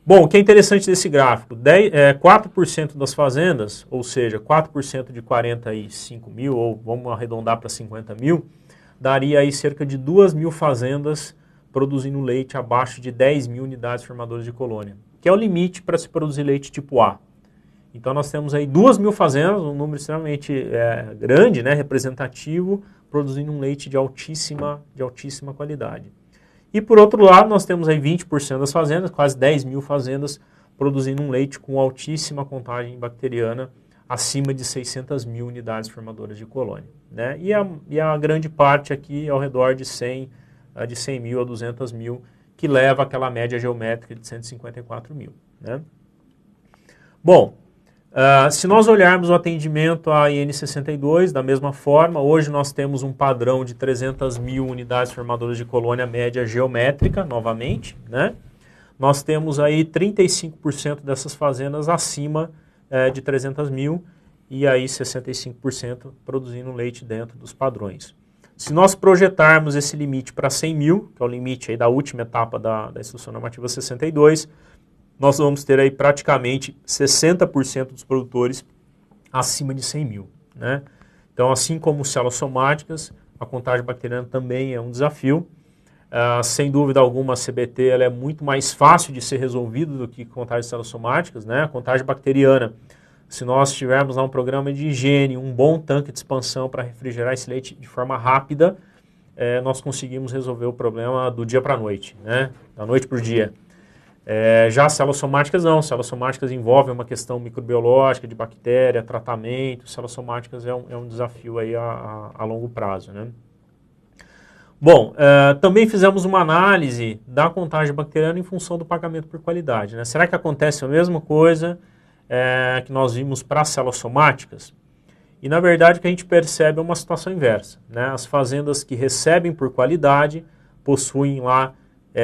Bom, o que é interessante desse gráfico, 4% das fazendas, ou seja, 4% de 45 mil, ou vamos arredondar para 50 mil, daria aí cerca de 2 mil fazendas produzindo leite abaixo de 10 mil unidades formadoras de colônia, que é o limite para se produzir leite tipo A. Então nós temos aí 2 mil fazendas, um número extremamente grande, né, representativo, produzindo um leite de altíssima qualidade. E por outro lado, nós temos aí 20% das fazendas, quase 10 mil fazendas, produzindo um leite com altíssima contagem bacteriana, acima de 600 mil unidades formadoras de colônia, né? E a grande parte aqui ao redor de 100 mil a 200 mil, que leva aquela média geométrica de 154 mil, né? Bom, se nós olharmos o atendimento à IN62, da mesma forma, hoje nós temos um padrão de 300 mil unidades formadoras de colônia média geométrica, novamente, né? Nós temos aí 35% dessas fazendas acima de 300 mil e aí 65% produzindo leite dentro dos padrões. Se nós projetarmos esse limite para 100 mil, que é o limite aí da última etapa da Instrução Normativa 62, nós vamos ter aí praticamente 60% dos produtores acima de 100 mil, né? Então, assim como células somáticas, a contagem bacteriana também é um desafio. Sem dúvida alguma, a CBT ela é muito mais fácil de ser resolvida do que contagem de células somáticas, né? A contagem bacteriana, se nós tivermos lá um programa de higiene, um bom tanque de expansão para refrigerar esse leite de forma rápida, nós conseguimos resolver o problema do dia para a noite, né? Da noite para o dia. Já células somáticas não, células somáticas envolvem uma questão microbiológica, de bactéria, tratamento, células somáticas é um desafio aí a longo prazo, né? Bom, também fizemos uma análise da contagem bacteriana em função do pagamento por qualidade, né? Será que acontece a mesma coisa que nós vimos para células somáticas? E na verdade o que a gente percebe é uma situação inversa, né? As fazendas que recebem por qualidade possuem lá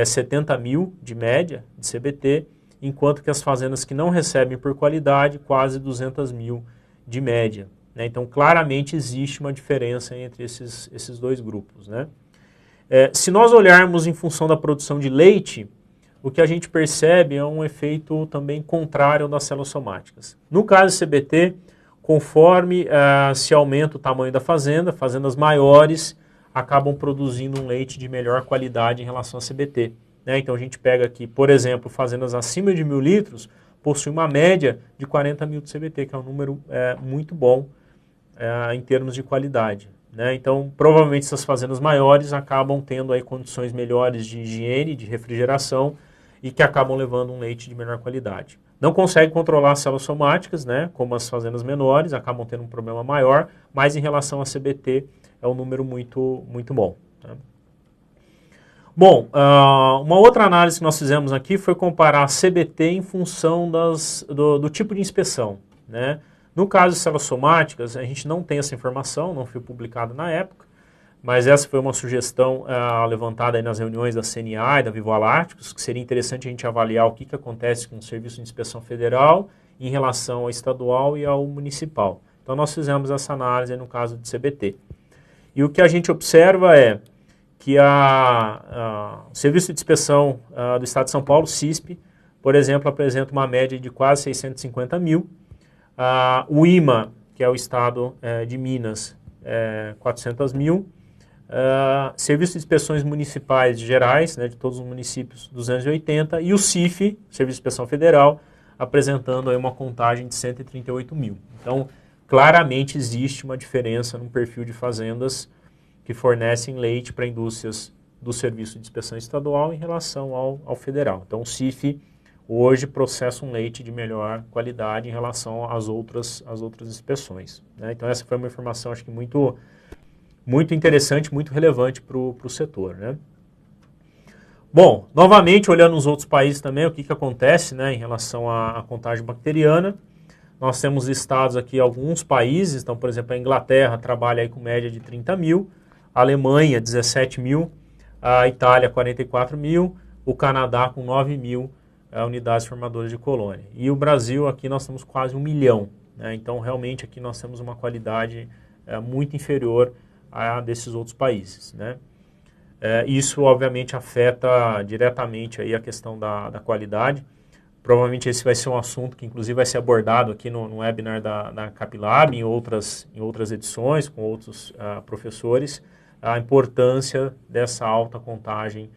70 mil de média de CBT, enquanto que as fazendas que não recebem por qualidade, quase 200 mil de média, né? Então, claramente existe uma diferença entre esses dois grupos, né? Se nós olharmos em função da produção de leite, o que a gente percebe é um efeito também contrário das células somáticas. No caso do CBT, conforme se aumenta o tamanho da fazenda, fazendas maiores acabam produzindo um leite de melhor qualidade em relação a CBT, né? Então a gente pega aqui, por exemplo, fazendas acima de 1.000 litros, possuem uma média de 40 mil de CBT, que é um número muito bom em termos de qualidade, né? Então provavelmente essas fazendas maiores acabam tendo aí condições melhores de higiene, de refrigeração e que acabam levando um leite de melhor qualidade. Não conseguem controlar as células somáticas, né? Como as fazendas menores, acabam tendo um problema maior, mas em relação a CBT é um número muito bom, tá? Bom, uma outra análise que nós fizemos aqui foi comparar a CBT em função do tipo de inspeção, né? No caso de células somáticas, a gente não tem essa informação, não foi publicada na época, mas essa foi uma sugestão levantada aí nas reuniões da CNA e da Vivoalácticos, que seria interessante a gente avaliar o que acontece com o Serviço de Inspeção Federal em relação ao estadual e ao municipal. Então nós fizemos essa análise no caso de CBT. E o que a gente observa é que o Serviço de Inspeção do Estado de São Paulo, CISP, por exemplo, apresenta uma média de quase 650 mil. O IMA, que é o Estado de Minas, 400 mil. Serviço de Inspeções Municipais Gerais, né, de todos os municípios, 280, e o CIF, Serviço de Inspeção Federal, apresentando aí uma contagem de 138 mil. Então, claramente existe uma diferença no perfil de fazendas que fornecem leite para indústrias do Serviço de Inspeção Estadual em relação ao federal. Então, o CIF hoje processa um leite de melhor qualidade em relação às outras inspeções, né? Então, essa foi uma informação, acho que muito interessante, muito relevante para o setor, né? Bom, novamente, olhando os outros países também, o que acontece, né, em relação à contagem bacteriana. Nós temos listados aqui alguns países, então, por exemplo, a Inglaterra trabalha aí com média de 30 mil, a Alemanha, 17 mil, a Itália, 44 mil, o Canadá com 9 mil unidades formadoras de colônia. E o Brasil, aqui nós temos quase 1 milhão, né? Então, realmente, aqui nós temos uma qualidade muito inferior a desses outros países, né? Isso, obviamente, afeta diretamente aí a questão da qualidade. Provavelmente esse vai ser um assunto que, inclusive, vai ser abordado aqui no webinar da Capilab, em outras edições, com outros professores, a importância dessa alta contagem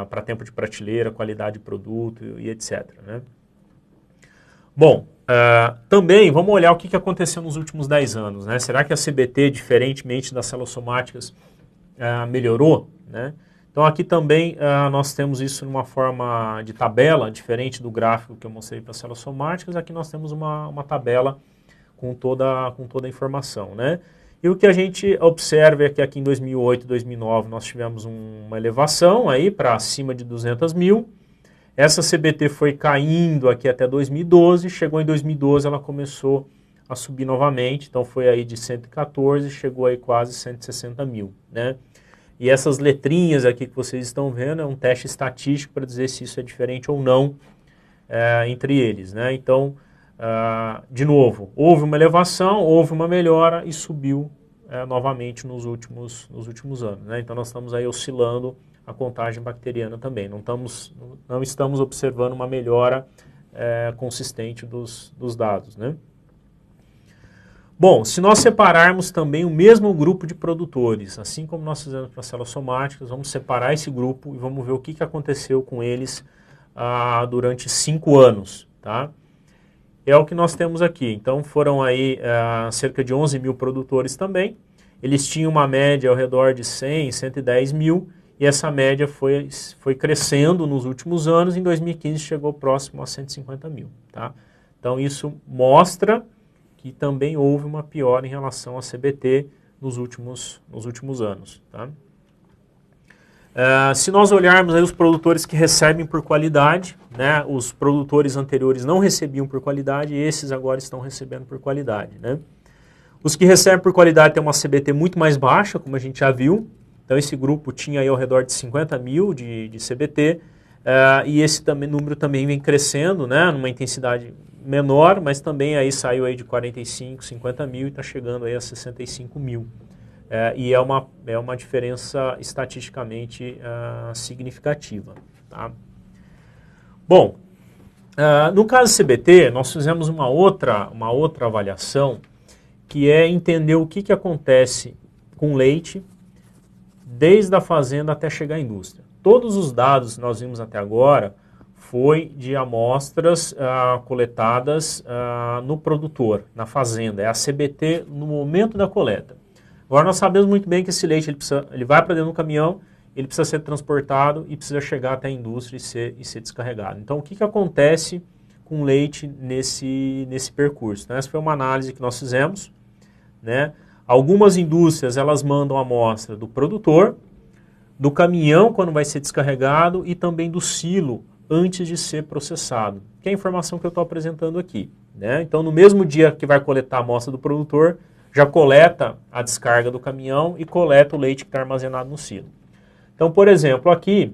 para tempo de prateleira, qualidade de produto e etc., né? Bom, também vamos olhar o que aconteceu nos últimos 10 anos, né? Será que a CBT, diferentemente das células somáticas, melhorou, né? Então aqui também nós temos isso numa forma de tabela, diferente do gráfico que eu mostrei para as células somáticas. Aqui nós temos uma tabela com toda a informação, né? E o que a gente observa é que aqui em 2008 e 2009 nós tivemos uma elevação aí para acima de 200 mil. Essa CBT foi caindo aqui até 2012, chegou em 2012 ela começou a subir novamente, então foi aí de 114, chegou aí quase 160 mil, né? E essas letrinhas aqui que vocês estão vendo é um teste estatístico para dizer se isso é diferente ou não entre eles, né? Então, de novo, houve uma elevação, houve uma melhora e subiu novamente nos últimos anos, né? Então nós estamos aí oscilando a contagem bacteriana também, não estamos observando uma melhora consistente dos dados, né? Bom, se nós separarmos também o mesmo grupo de produtores, assim como nós fizemos para as células somáticas, vamos separar esse grupo e vamos ver o que aconteceu com eles durante 5 anos, tá? É o que nós temos aqui. Então foram aí cerca de 11 mil produtores também. Eles tinham uma média ao redor de 100, 110 mil e essa média foi crescendo nos últimos anos. Em 2015 chegou próximo a 150 mil, tá? Então isso mostra que também houve uma piora em relação à CBT nos últimos anos, tá? Se nós olharmos aí os produtores que recebem por qualidade, né, os produtores anteriores não recebiam por qualidade e esses agora estão recebendo por qualidade, né? Os que recebem por qualidade têm uma CBT muito mais baixa, como a gente já viu. Então esse grupo tinha aí ao redor de 50 mil de CBT e esse número também vem crescendo, né, numa intensidade menor, mas também aí saiu aí de 45, 50 mil e está chegando aí a 65 mil. E é uma diferença estatisticamente significativa, tá? Bom, no caso do CBT, nós fizemos uma outra avaliação, que é entender o que acontece com leite desde a fazenda até chegar à indústria. Todos os dados que nós vimos até agora foi de amostras coletadas no produtor, na fazenda, é a CBT no momento da coleta. Agora nós sabemos muito bem que esse leite ele vai para dentro do caminhão, ele precisa ser transportado e precisa chegar até a indústria e ser descarregado. Então o que acontece com o leite nesse percurso? Então, essa foi uma análise que nós fizemos, né? Algumas indústrias elas mandam a amostra do produtor, do caminhão quando vai ser descarregado e também do silo antes de ser processado, que é a informação que eu estou apresentando aqui, né? Então no mesmo dia que vai coletar a amostra do produtor, já coleta a descarga do caminhão e coleta o leite que está armazenado no silo. Então, por exemplo, aqui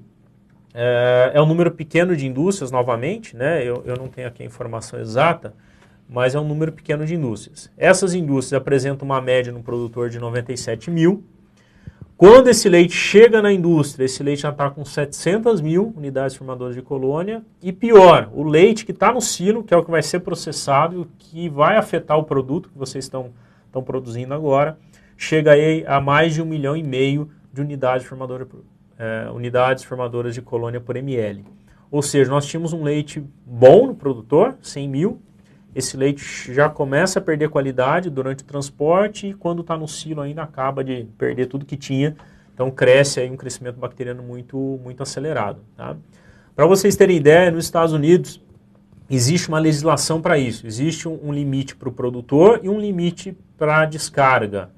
é um número pequeno de indústrias, novamente, né? Eu não tenho aqui a informação exata, mas é um número pequeno de indústrias. Essas indústrias apresentam uma média no produtor de 97 mil. Quando esse leite chega na indústria, esse leite já está com 700 mil unidades formadoras de colônia. E pior, o leite que está no silo, que é o que vai ser processado e o que vai afetar o produto que vocês estão produzindo agora, chega aí a mais de 1,5 milhão de unidades formadoras de colônia por ml. Ou seja, nós tínhamos um leite bom no produtor, 100 mil, esse leite já começa a perder qualidade durante o transporte e quando está no silo ainda acaba de perder tudo que tinha, então cresce aí um crescimento bacteriano muito acelerado. Tá? Para vocês terem ideia, nos Estados Unidos existe uma legislação para isso, existe um limite para o produtor e um limite para a descarga,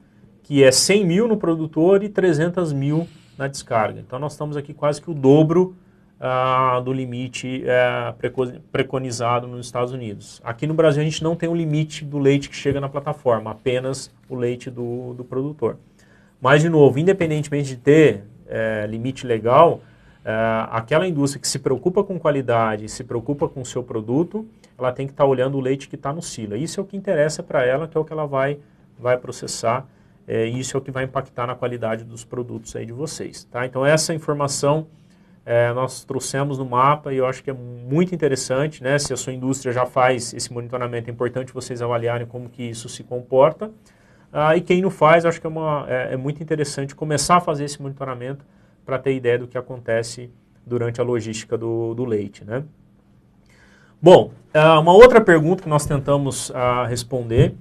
que é 100 mil no produtor e 300 mil na descarga. Então nós estamos aqui quase que o dobro do limite preconizado nos Estados Unidos. Aqui no Brasil a gente não tem um limite do leite que chega na plataforma, apenas o leite do produtor. Mas, de novo, independentemente de ter limite legal, aquela indústria que se preocupa com qualidade, se preocupa com o seu produto, ela tem que estar olhando o leite que está no silo. Isso é o que interessa para ela, que é o que ela vai processar, isso é o que vai impactar na qualidade dos produtos aí de vocês. Tá? Então, essa informação nós trouxemos no mapa e eu acho que é muito interessante, né? Se a sua indústria já faz esse monitoramento, é importante vocês avaliarem como que isso se comporta. E quem não faz, acho que é muito interessante começar a fazer esse monitoramento para ter ideia do que acontece durante a logística do leite, né? Bom, uma outra pergunta que nós tentamos responder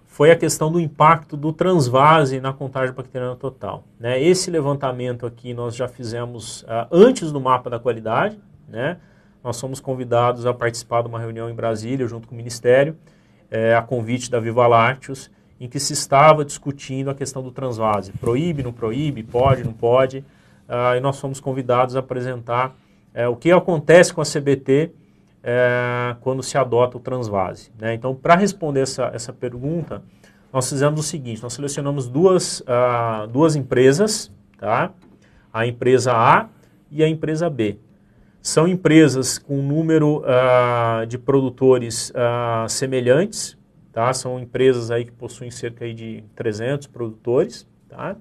foi a questão do impacto do transvase na contagem bacteriana total. Né? Esse levantamento aqui nós já fizemos antes do mapa da qualidade. Né? Nós fomos convidados a participar de uma reunião em Brasília, junto com o Ministério, a convite da Viva Lácteos, em que se estava discutindo a questão do transvase. Proíbe, não proíbe, pode, não pode. E nós fomos convidados a apresentar o que acontece com a CBT quando se adota o transvase. Né? Então, para responder essa pergunta, nós fizemos o seguinte, nós selecionamos duas empresas, tá? A empresa A e a empresa B. São empresas com um número de produtores semelhantes, tá? São empresas aí que possuem cerca aí de 300 produtores. Tá?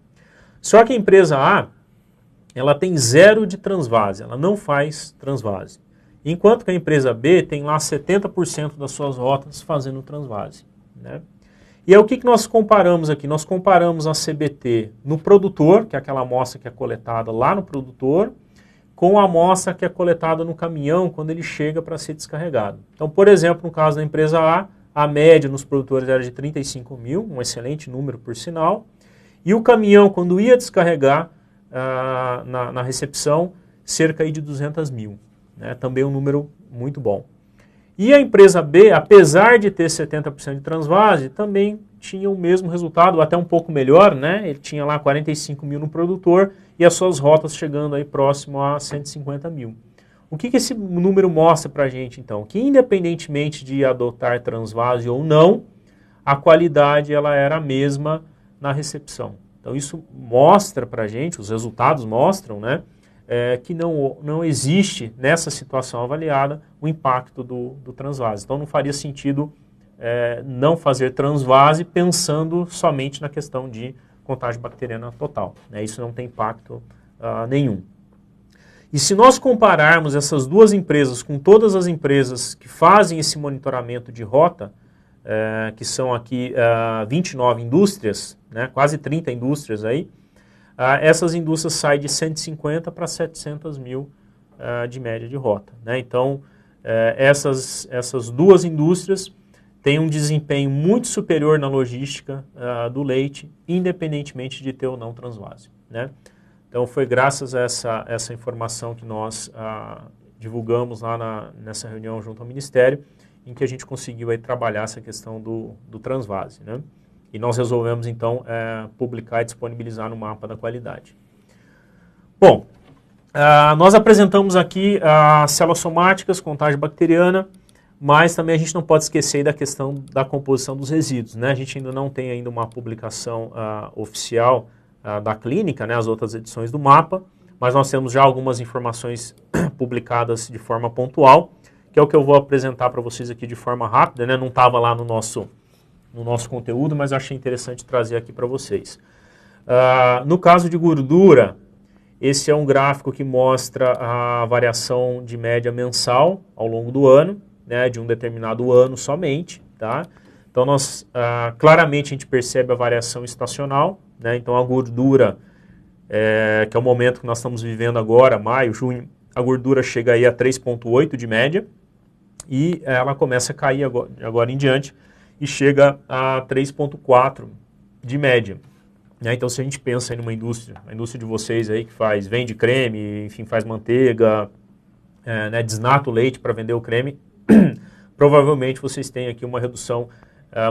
Só que a empresa A, ela tem 0 de transvase, ela não faz transvase. Enquanto que a empresa B tem lá 70% das suas rotas fazendo transvase. Né? E aí o que nós comparamos aqui? Nós comparamos a CBT no produtor, que é aquela amostra que é coletada lá no produtor, com a amostra que é coletada no caminhão quando ele chega para ser descarregado. Então, por exemplo, no caso da empresa A média nos produtores era de 35 mil, um excelente número por sinal, e o caminhão, quando ia descarregar na recepção, cerca aí de 200 mil. Né, também um número muito bom. E a empresa B, apesar de ter 70% de transvase, também tinha o mesmo resultado, até um pouco melhor, né? Ele tinha lá 45 mil no produtor e as suas rotas chegando aí próximo a 150 mil. O que esse número mostra para a gente, então? Que independentemente de adotar transvase ou não, a qualidade ela era a mesma na recepção. Então isso mostra para a gente, os resultados mostram, né? Que não existe, nessa situação avaliada, o impacto do transvase. Então, não faria sentido não fazer transvase pensando somente na questão de contagem bacteriana total. Né? Isso não tem impacto nenhum. E se nós compararmos essas duas empresas com todas as empresas que fazem esse monitoramento de rota, que são aqui 29 indústrias, né? Quase 30 indústrias aí, essas indústrias saem de 150 para 700 mil de média de rota. Né? Então, essas duas indústrias têm um desempenho muito superior na logística do leite, independentemente de ter ou não transvase. Né? Então, foi graças a essa informação que nós divulgamos lá nessa reunião junto ao Ministério, em que a gente conseguiu aí trabalhar essa questão do transvase. Né? E nós resolvemos, então, publicar e disponibilizar no mapa da qualidade. Bom, nós apresentamos aqui as células somáticas, contagem bacteriana, mas também a gente não pode esquecer da questão da composição dos resíduos. Né? A gente ainda não tem ainda uma publicação oficial da clínica, né? As outras edições do mapa, mas nós temos já algumas informações publicadas de forma pontual, que é o que eu vou apresentar para vocês aqui de forma rápida. Né? Não estava lá no nosso conteúdo, mas eu achei interessante trazer aqui para vocês. No caso de gordura, esse é um gráfico que mostra a variação de média mensal ao longo do ano, né, de um determinado ano somente. Tá? Então, claramente a gente percebe a variação estacional, né? Então, a gordura, que é o momento que nós estamos vivendo agora, maio, junho, a gordura chega aí a 3,8 de média e ela começa a cair agora em diante e chega a 3,4 de média. Né? Então, se a gente pensa em uma indústria, a indústria de vocês aí que vende creme, enfim, faz manteiga, né, desnata o leite para vender o creme, provavelmente vocês têm aqui uma redução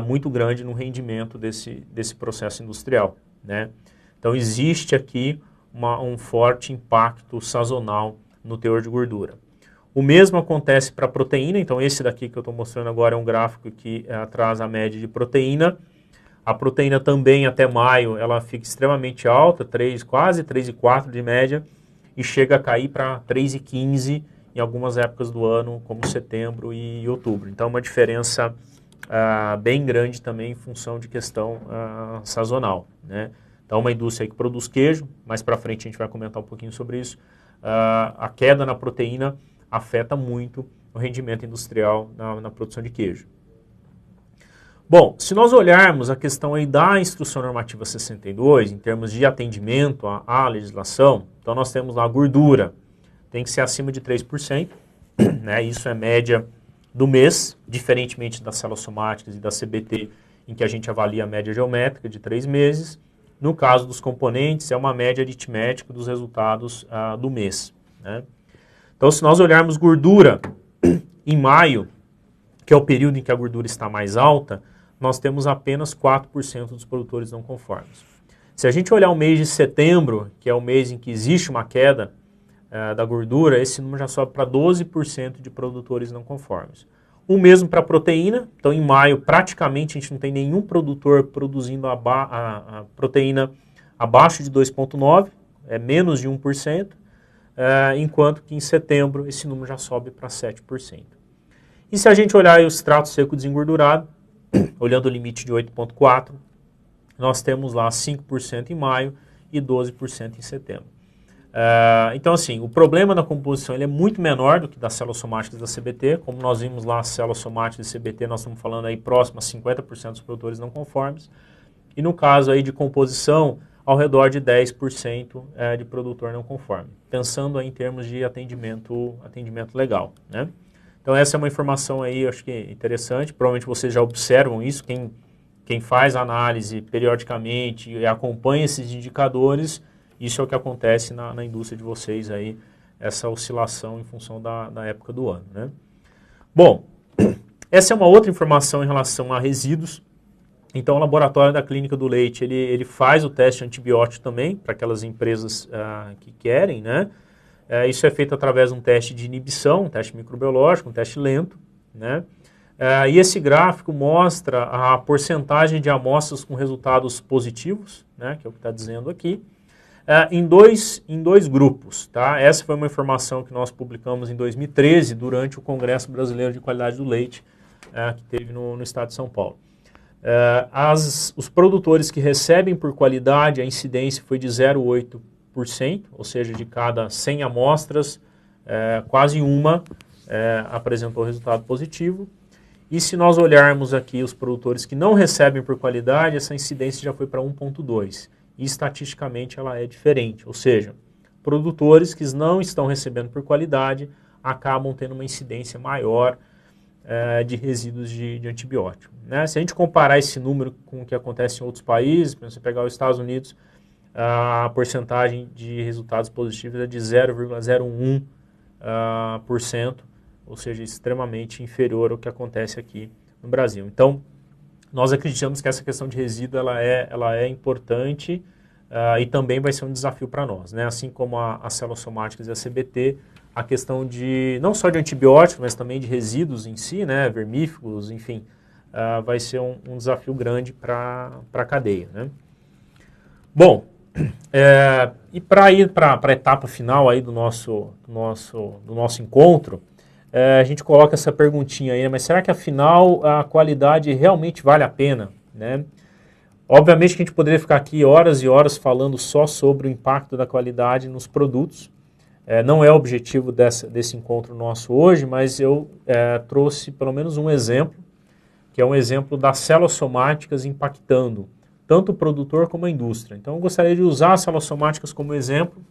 muito grande no rendimento desse processo industrial. Né? Então, existe aqui um forte impacto sazonal no teor de gordura. O mesmo acontece para a proteína, então esse daqui que eu estou mostrando agora é um gráfico que traz a média de proteína. A proteína também até maio ela fica extremamente alta, quase 3,4 de média, e chega a cair para 3,15 em algumas épocas do ano, como setembro e outubro. Então, uma diferença bem grande também em função de questão sazonal. Né? Então, uma indústria que produz queijo, mais para frente a gente vai comentar um pouquinho sobre isso, a queda na proteína afeta muito o rendimento industrial na produção de queijo. Bom, se nós olharmos a questão aí da Instrução Normativa 62, em termos de atendimento à legislação, então nós temos lá a gordura, tem que ser acima de 3%, né? Isso é média do mês, diferentemente das células somáticas e da CBT, em que a gente avalia a média geométrica de 3 meses. No caso dos componentes, é uma média aritmética dos resultados do mês. Né? Então, se nós olharmos gordura em maio, que é o período em que a gordura está mais alta, nós temos apenas 4% dos produtores não conformes. Se a gente olhar o mês de setembro, que é o mês em que existe uma queda da gordura, esse número já sobe para 12% de produtores não conformes. O mesmo para a proteína, então em maio praticamente a gente não tem nenhum produtor produzindo a proteína abaixo de 2,9%, é menos de 1%, enquanto que em setembro esse número já sobe para 7%. E se a gente olhar o extrato seco desengordurado, olhando o limite de 8,4%, nós temos lá 5% em maio e 12% em setembro. Então, assim, o problema da composição ele é muito menor do que das células somáticas da CBT. Como nós vimos lá, as células somáticas da CBT, nós estamos falando aí próximo a 50% dos produtores não conformes. E no caso aí de composição, ao redor de 10% de produtor não conforme. Pensando aí em termos de atendimento legal, né? Então, essa é uma informação aí, eu acho que é interessante. Provavelmente vocês já observam isso. Quem faz análise periodicamente e acompanha esses indicadores, isso é o que acontece na indústria de vocês aí, essa oscilação em função da época do ano, né? Bom, essa é uma outra informação em relação a resíduos. Então, o laboratório da Clínica do Leite, ele faz o teste antibiótico também, para aquelas empresas que querem, né? Isso é feito através de um teste de inibição, um teste microbiológico, um teste lento, né? E esse gráfico mostra a porcentagem de amostras com resultados positivos, né? Que é o que está dizendo aqui, em dois grupos, tá? Essa foi uma informação que nós publicamos em 2013, durante o Congresso Brasileiro de Qualidade do Leite, que teve no estado de São Paulo. Os produtores que recebem por qualidade, a incidência foi de 0,8%, ou seja, de cada 100 amostras, quase uma apresentou resultado positivo. E se nós olharmos aqui os produtores que não recebem por qualidade, essa incidência já foi para 1,2%. E estatisticamente ela é diferente, ou seja, produtores que não estão recebendo por qualidade acabam tendo uma incidência maior de resíduos de antibiótico. Né? Se a gente comparar esse número com o que acontece em outros países, para você pegar os Estados Unidos, a porcentagem de resultados positivos é de 0,01%, ou seja, extremamente inferior ao que acontece aqui no Brasil. Então, nós acreditamos que essa questão de resíduo ela é importante e também vai ser um desafio para nós, né? Assim como as células somáticas e a CBT, a questão de não só de antibióticos, mas também de resíduos em si, né? Vermífugos, enfim, vai ser um desafio grande para a cadeia, né? Bom, e para ir para a etapa final aí do nosso encontro, a gente coloca essa perguntinha aí, mas será que afinal a qualidade realmente vale a pena, né? Obviamente que a gente poderia ficar aqui horas e horas falando só sobre o impacto da qualidade nos produtos. Não é o objetivo desse encontro nosso hoje, mas eu trouxe pelo menos um exemplo, que é um exemplo das células somáticas impactando tanto o produtor como a indústria. Então, eu gostaria de usar as células somáticas como exemplo,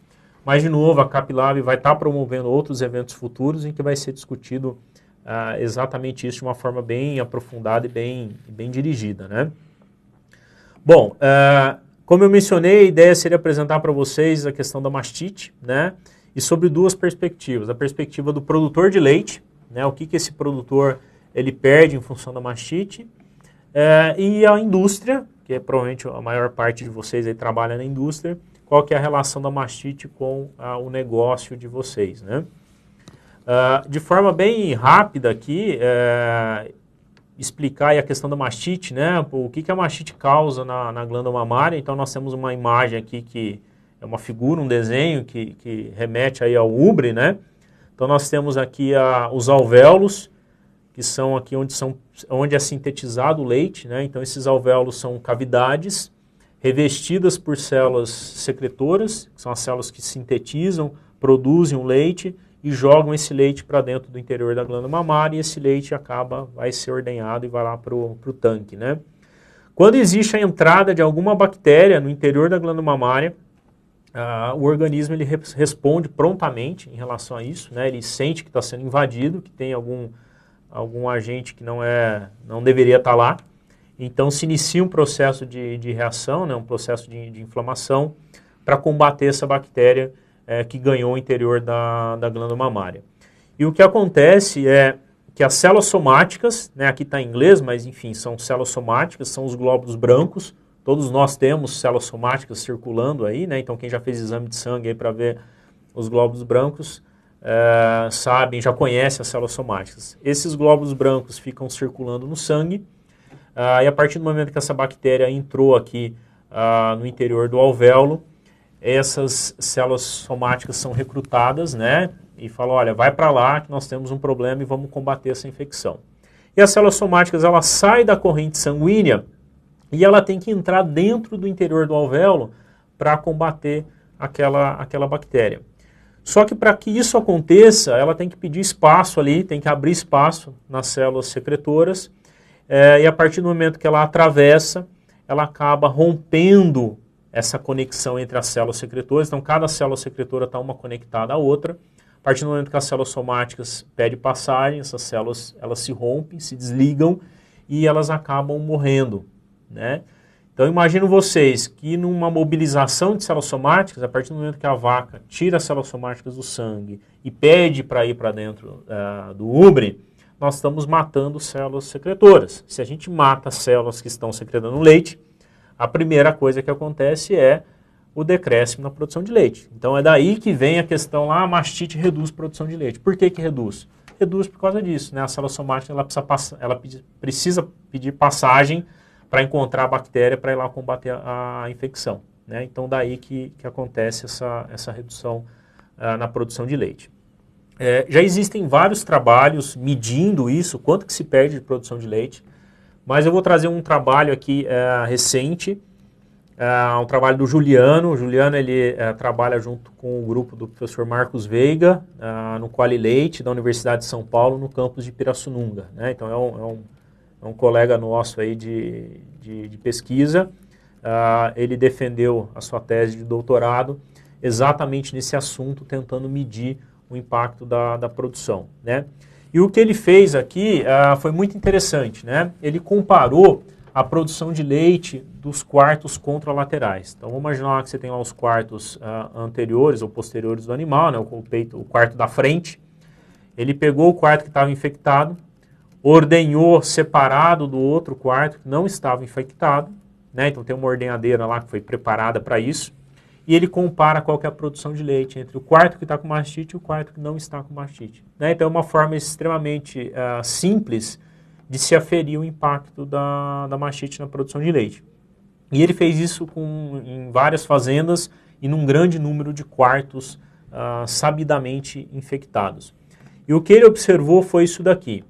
mas, de novo, a Capilab vai estar promovendo outros eventos futuros em que vai ser discutido exatamente isso de uma forma bem aprofundada e bem dirigida, né? Bom, como eu mencionei, a ideia seria apresentar para vocês a questão da mastite, né? E sobre duas perspectivas. A perspectiva do produtor de leite, né? O que esse produtor ele perde em função da mastite, e a indústria, que é provavelmente a maior parte de vocês aí trabalha na indústria, qual que é a relação da mastite com o negócio de vocês, né? De forma bem rápida aqui, explicar aí a questão da mastite, né? O que a mastite causa na glândula mamária. Então, nós temos uma imagem aqui que é uma figura, um desenho que remete aí ao ubre, né? Então, nós temos aqui os alvéolos, que são aqui onde é sintetizado o leite, né? Então, esses alvéolos são cavidades revestidas por células secretoras, que são as células que sintetizam, produzem o leite e jogam esse leite para dentro do interior da glândula mamária e esse leite vai ser ordenhado e vai lá para o tanque, né? Quando existe a entrada de alguma bactéria no interior da glândula mamária, o organismo ele responde prontamente em relação a isso, né? Ele sente que está sendo invadido, que tem algum agente que não deveria estar lá. Então se inicia um processo de reação, né? Um processo de inflamação para combater essa bactéria que ganhou o interior da glândula mamária. E o que acontece é que as células somáticas, né, aqui está em inglês, mas enfim, são células somáticas, são os glóbulos brancos. Todos nós temos células somáticas circulando aí, né? Então quem já fez exame de sangue aí para ver os glóbulos brancos, sabem, já conhece as células somáticas. Esses glóbulos brancos ficam circulando no sangue, e a partir do momento que essa bactéria entrou aqui no interior do alvéolo, essas células somáticas são recrutadas, né? E falam, olha, vai para lá que nós temos um problema e vamos combater essa infecção. E as células somáticas, ela sai da corrente sanguínea e ela tem que entrar dentro do interior do alvéolo para combater aquela bactéria. Só que para que isso aconteça, ela tem que pedir espaço ali, tem que abrir espaço nas células secretoras, e a partir do momento que ela atravessa, ela acaba rompendo essa conexão entre as células secretoras. Então, cada célula secretora está uma conectada à outra. A partir do momento que as células somáticas pedem passagem, essas células elas se rompem, se desligam e elas acabam morrendo, né? Então, imagino vocês que numa mobilização de células somáticas, a partir do momento que a vaca tira as células somáticas do sangue e pede para ir para dentro do úbre, nós estamos matando células secretoras. Se a gente mata as células que estão secretando leite, a primeira coisa que acontece é o decréscimo na produção de leite. Então é daí que vem a questão lá, a mastite reduz a produção de leite. Por que reduz? Reduz por causa disso, né? A célula somática ela precisa pedir passagem para encontrar a bactéria para ir lá combater a infecção, né? Então daí que acontece essa redução na produção de leite. Já existem vários trabalhos medindo isso, quanto que se perde de produção de leite. Mas eu vou trazer um trabalho aqui recente, um trabalho do Juliano. O Juliano ele trabalha junto com o grupo do professor Marcos Veiga, no Quali Leite, da Universidade de São Paulo, no campus de Pirassununga, né? Então é um colega nosso aí de pesquisa. Ele defendeu a sua tese de doutorado exatamente nesse assunto, tentando medir o impacto da produção, né? E o que ele fez aqui foi muito interessante, né? Ele comparou a produção de leite dos quartos contralaterais. Então, vamos imaginar que você tem lá os quartos anteriores ou posteriores do animal, né? O quarto da frente. Ele pegou o quarto que estava infectado, ordenhou separado do outro quarto que não estava infectado, né? Então, tem uma ordenhadeira lá que foi preparada para isso. E ele compara qual que é a produção de leite entre o quarto que está com mastite e o quarto que não está com mastite, né? Então é uma forma extremamente simples de se aferir o impacto da mastite na produção de leite. E ele fez isso em várias fazendas e num grande número de quartos sabidamente infectados. E o que ele observou foi isso daqui.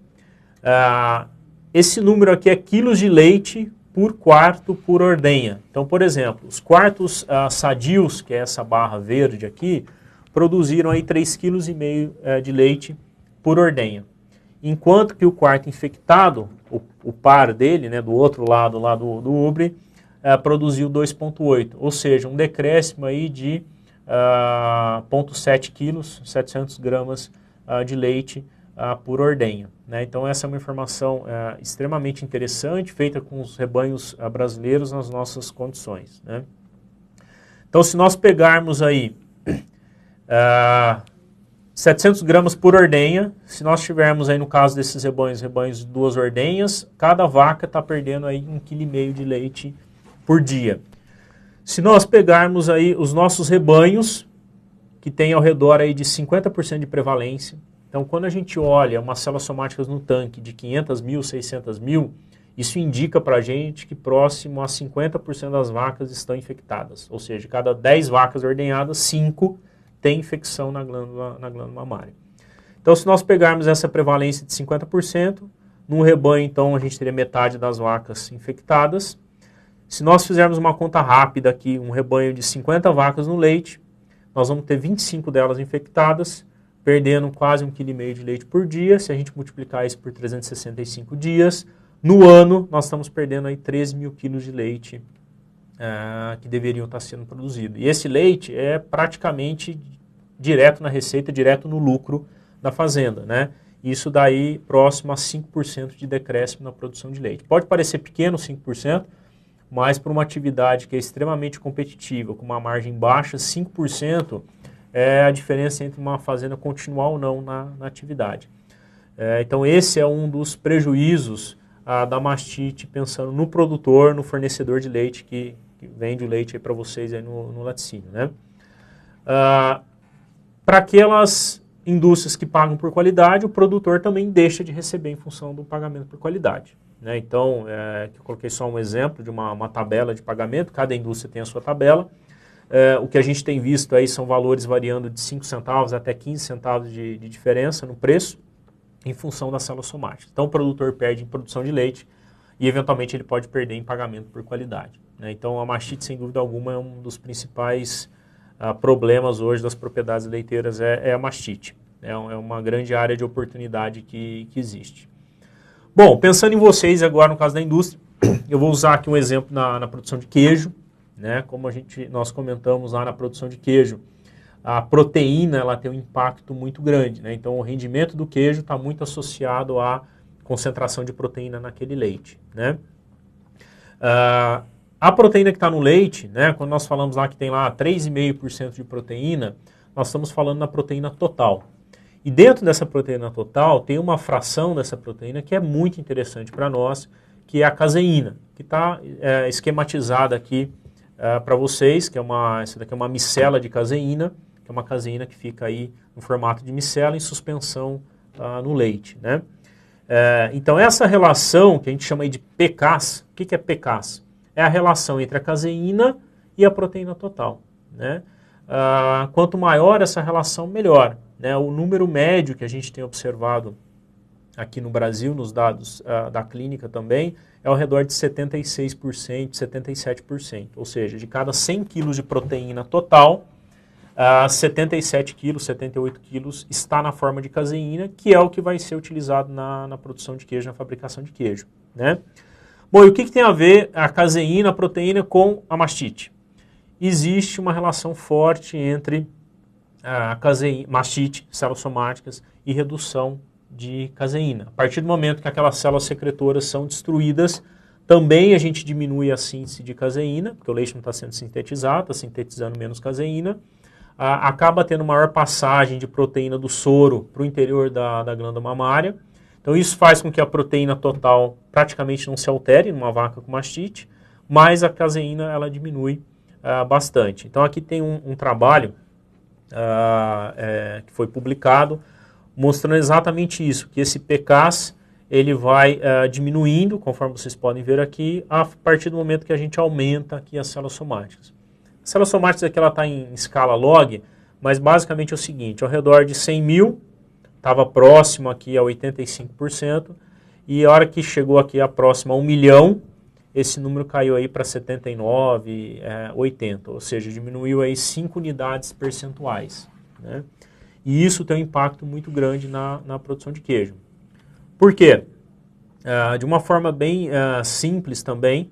Esse número aqui é quilos de leite por quarto por ordenha. Então, por exemplo, os quartos sadios, que é essa barra verde aqui, produziram aí 3,5 kg de leite por ordenha. Enquanto que o quarto infectado o par dele, né, do outro lado lá do ubre, produziu 2,8, ou seja, um decréscimo aí de 0,7 quilos, 700 gramas de leite por ordenha, né? Então essa é uma informação extremamente interessante, feita com os rebanhos brasileiros nas nossas condições, né? Então se nós pegarmos aí 700 gramas por ordenha, se nós tivermos aí no caso desses rebanhos de 2 ordenhas, cada vaca está perdendo aí 1,5 kg de leite por dia. Se nós pegarmos aí os nossos rebanhos, que tem ao redor aí de 50% de prevalência, então quando a gente olha umas células somáticas no tanque de 500 mil, 600 mil, isso indica para a gente que próximo a 50% das vacas estão infectadas, ou seja, cada 10 vacas ordenhadas, 5 tem infecção na glândula mamária. Então, se nós pegarmos essa prevalência de 50%, num rebanho, então, a gente teria metade das vacas infectadas. Se nós fizermos uma conta rápida aqui, um rebanho de 50 vacas no leite, nós vamos ter 25 delas infectadas, perdendo quase 1,5 kg de leite por dia. Se a gente multiplicar isso por 365 dias, no ano, nós estamos perdendo aí 13 mil quilos de leite que deveriam estar sendo produzidos. E esse leite é praticamente direto na receita, direto no lucro da fazenda, né? Isso daí próximo a 5% de decréscimo na produção de leite. Pode parecer pequeno, 5%, mas para uma atividade que é extremamente competitiva, com uma margem baixa, 5% é a diferença entre uma fazenda continuar ou não na atividade. Então esse é um dos prejuízos da mastite, pensando no produtor, no fornecedor de leite que vende o leite para vocês aí no laticínio, né? Para aquelas indústrias que pagam por qualidade, o produtor também deixa de receber em função do pagamento por qualidade, né? Então, eu coloquei só um exemplo de uma tabela de pagamento, cada indústria tem a sua tabela. O que a gente tem visto aí são valores variando de 5 centavos até 15 centavos de diferença no preço, em função da célula somática. Então, o produtor perde em produção de leite e, eventualmente, ele pode perder em pagamento por qualidade, né? Então, a mastite, sem dúvida alguma, é um dos principais problemas hoje das propriedades leiteiras, é a mastite. É uma grande área de oportunidade que existe. Bom, pensando em vocês agora, no caso da indústria, eu vou usar aqui um exemplo na produção de queijo, né? Como nós comentamos lá na produção de queijo, a proteína ela tem um impacto muito grande, né? Então, o rendimento do queijo está muito associado à concentração de proteína naquele leite, né? A proteína que está no leite, né, quando nós falamos lá que tem lá 3,5% de proteína, nós estamos falando na proteína total. E dentro dessa proteína total tem uma fração dessa proteína que é muito interessante para nós, que é a caseína, que está esquematizada aqui para vocês, que essa daqui é uma micela de caseína, que é uma caseína que fica aí no formato de micela em suspensão no leite, né? Então essa relação que a gente chama aí de pKs, o que é pKs? É a relação entre a caseína e a proteína total, né? Quanto maior essa relação, melhor, né? O número médio que a gente tem observado aqui no Brasil, nos dados da clínica também, é ao redor de 76%, 77%. Ou seja, de cada 100 quilos de proteína total, 77 quilos, 78 quilos está na forma de caseína, que é o que vai ser utilizado na produção de queijo, na fabricação de queijo, né? Bom, e o que tem a ver a caseína, a proteína, com a mastite? Existe uma relação forte entre a caseína, mastite, células somáticas e redução de caseína. A partir do momento que aquelas células secretoras são destruídas, também a gente diminui a síntese de caseína, porque o leite não está sendo sintetizado, está sintetizando menos caseína. Acaba tendo maior passagem de proteína do soro para o interior da glândula mamária. Então isso faz com que a proteína total praticamente não se altere numa vaca com mastite, mas a caseína ela diminui bastante. Então aqui tem um trabalho que foi publicado mostrando exatamente isso, que esse pKs ele vai diminuindo, conforme vocês podem ver aqui, a partir do momento que a gente aumenta aqui as células somáticas. As células somáticas aqui ela está em escala log, mas basicamente é o seguinte, ao redor de 100 mil, estava próximo aqui a 85%, e a hora que chegou aqui a próxima a 1 milhão, esse número caiu aí para 79, 80, ou seja, diminuiu aí 5 unidades percentuais, né? E isso tem um impacto muito grande na produção de queijo. Por quê? De uma forma bem simples também,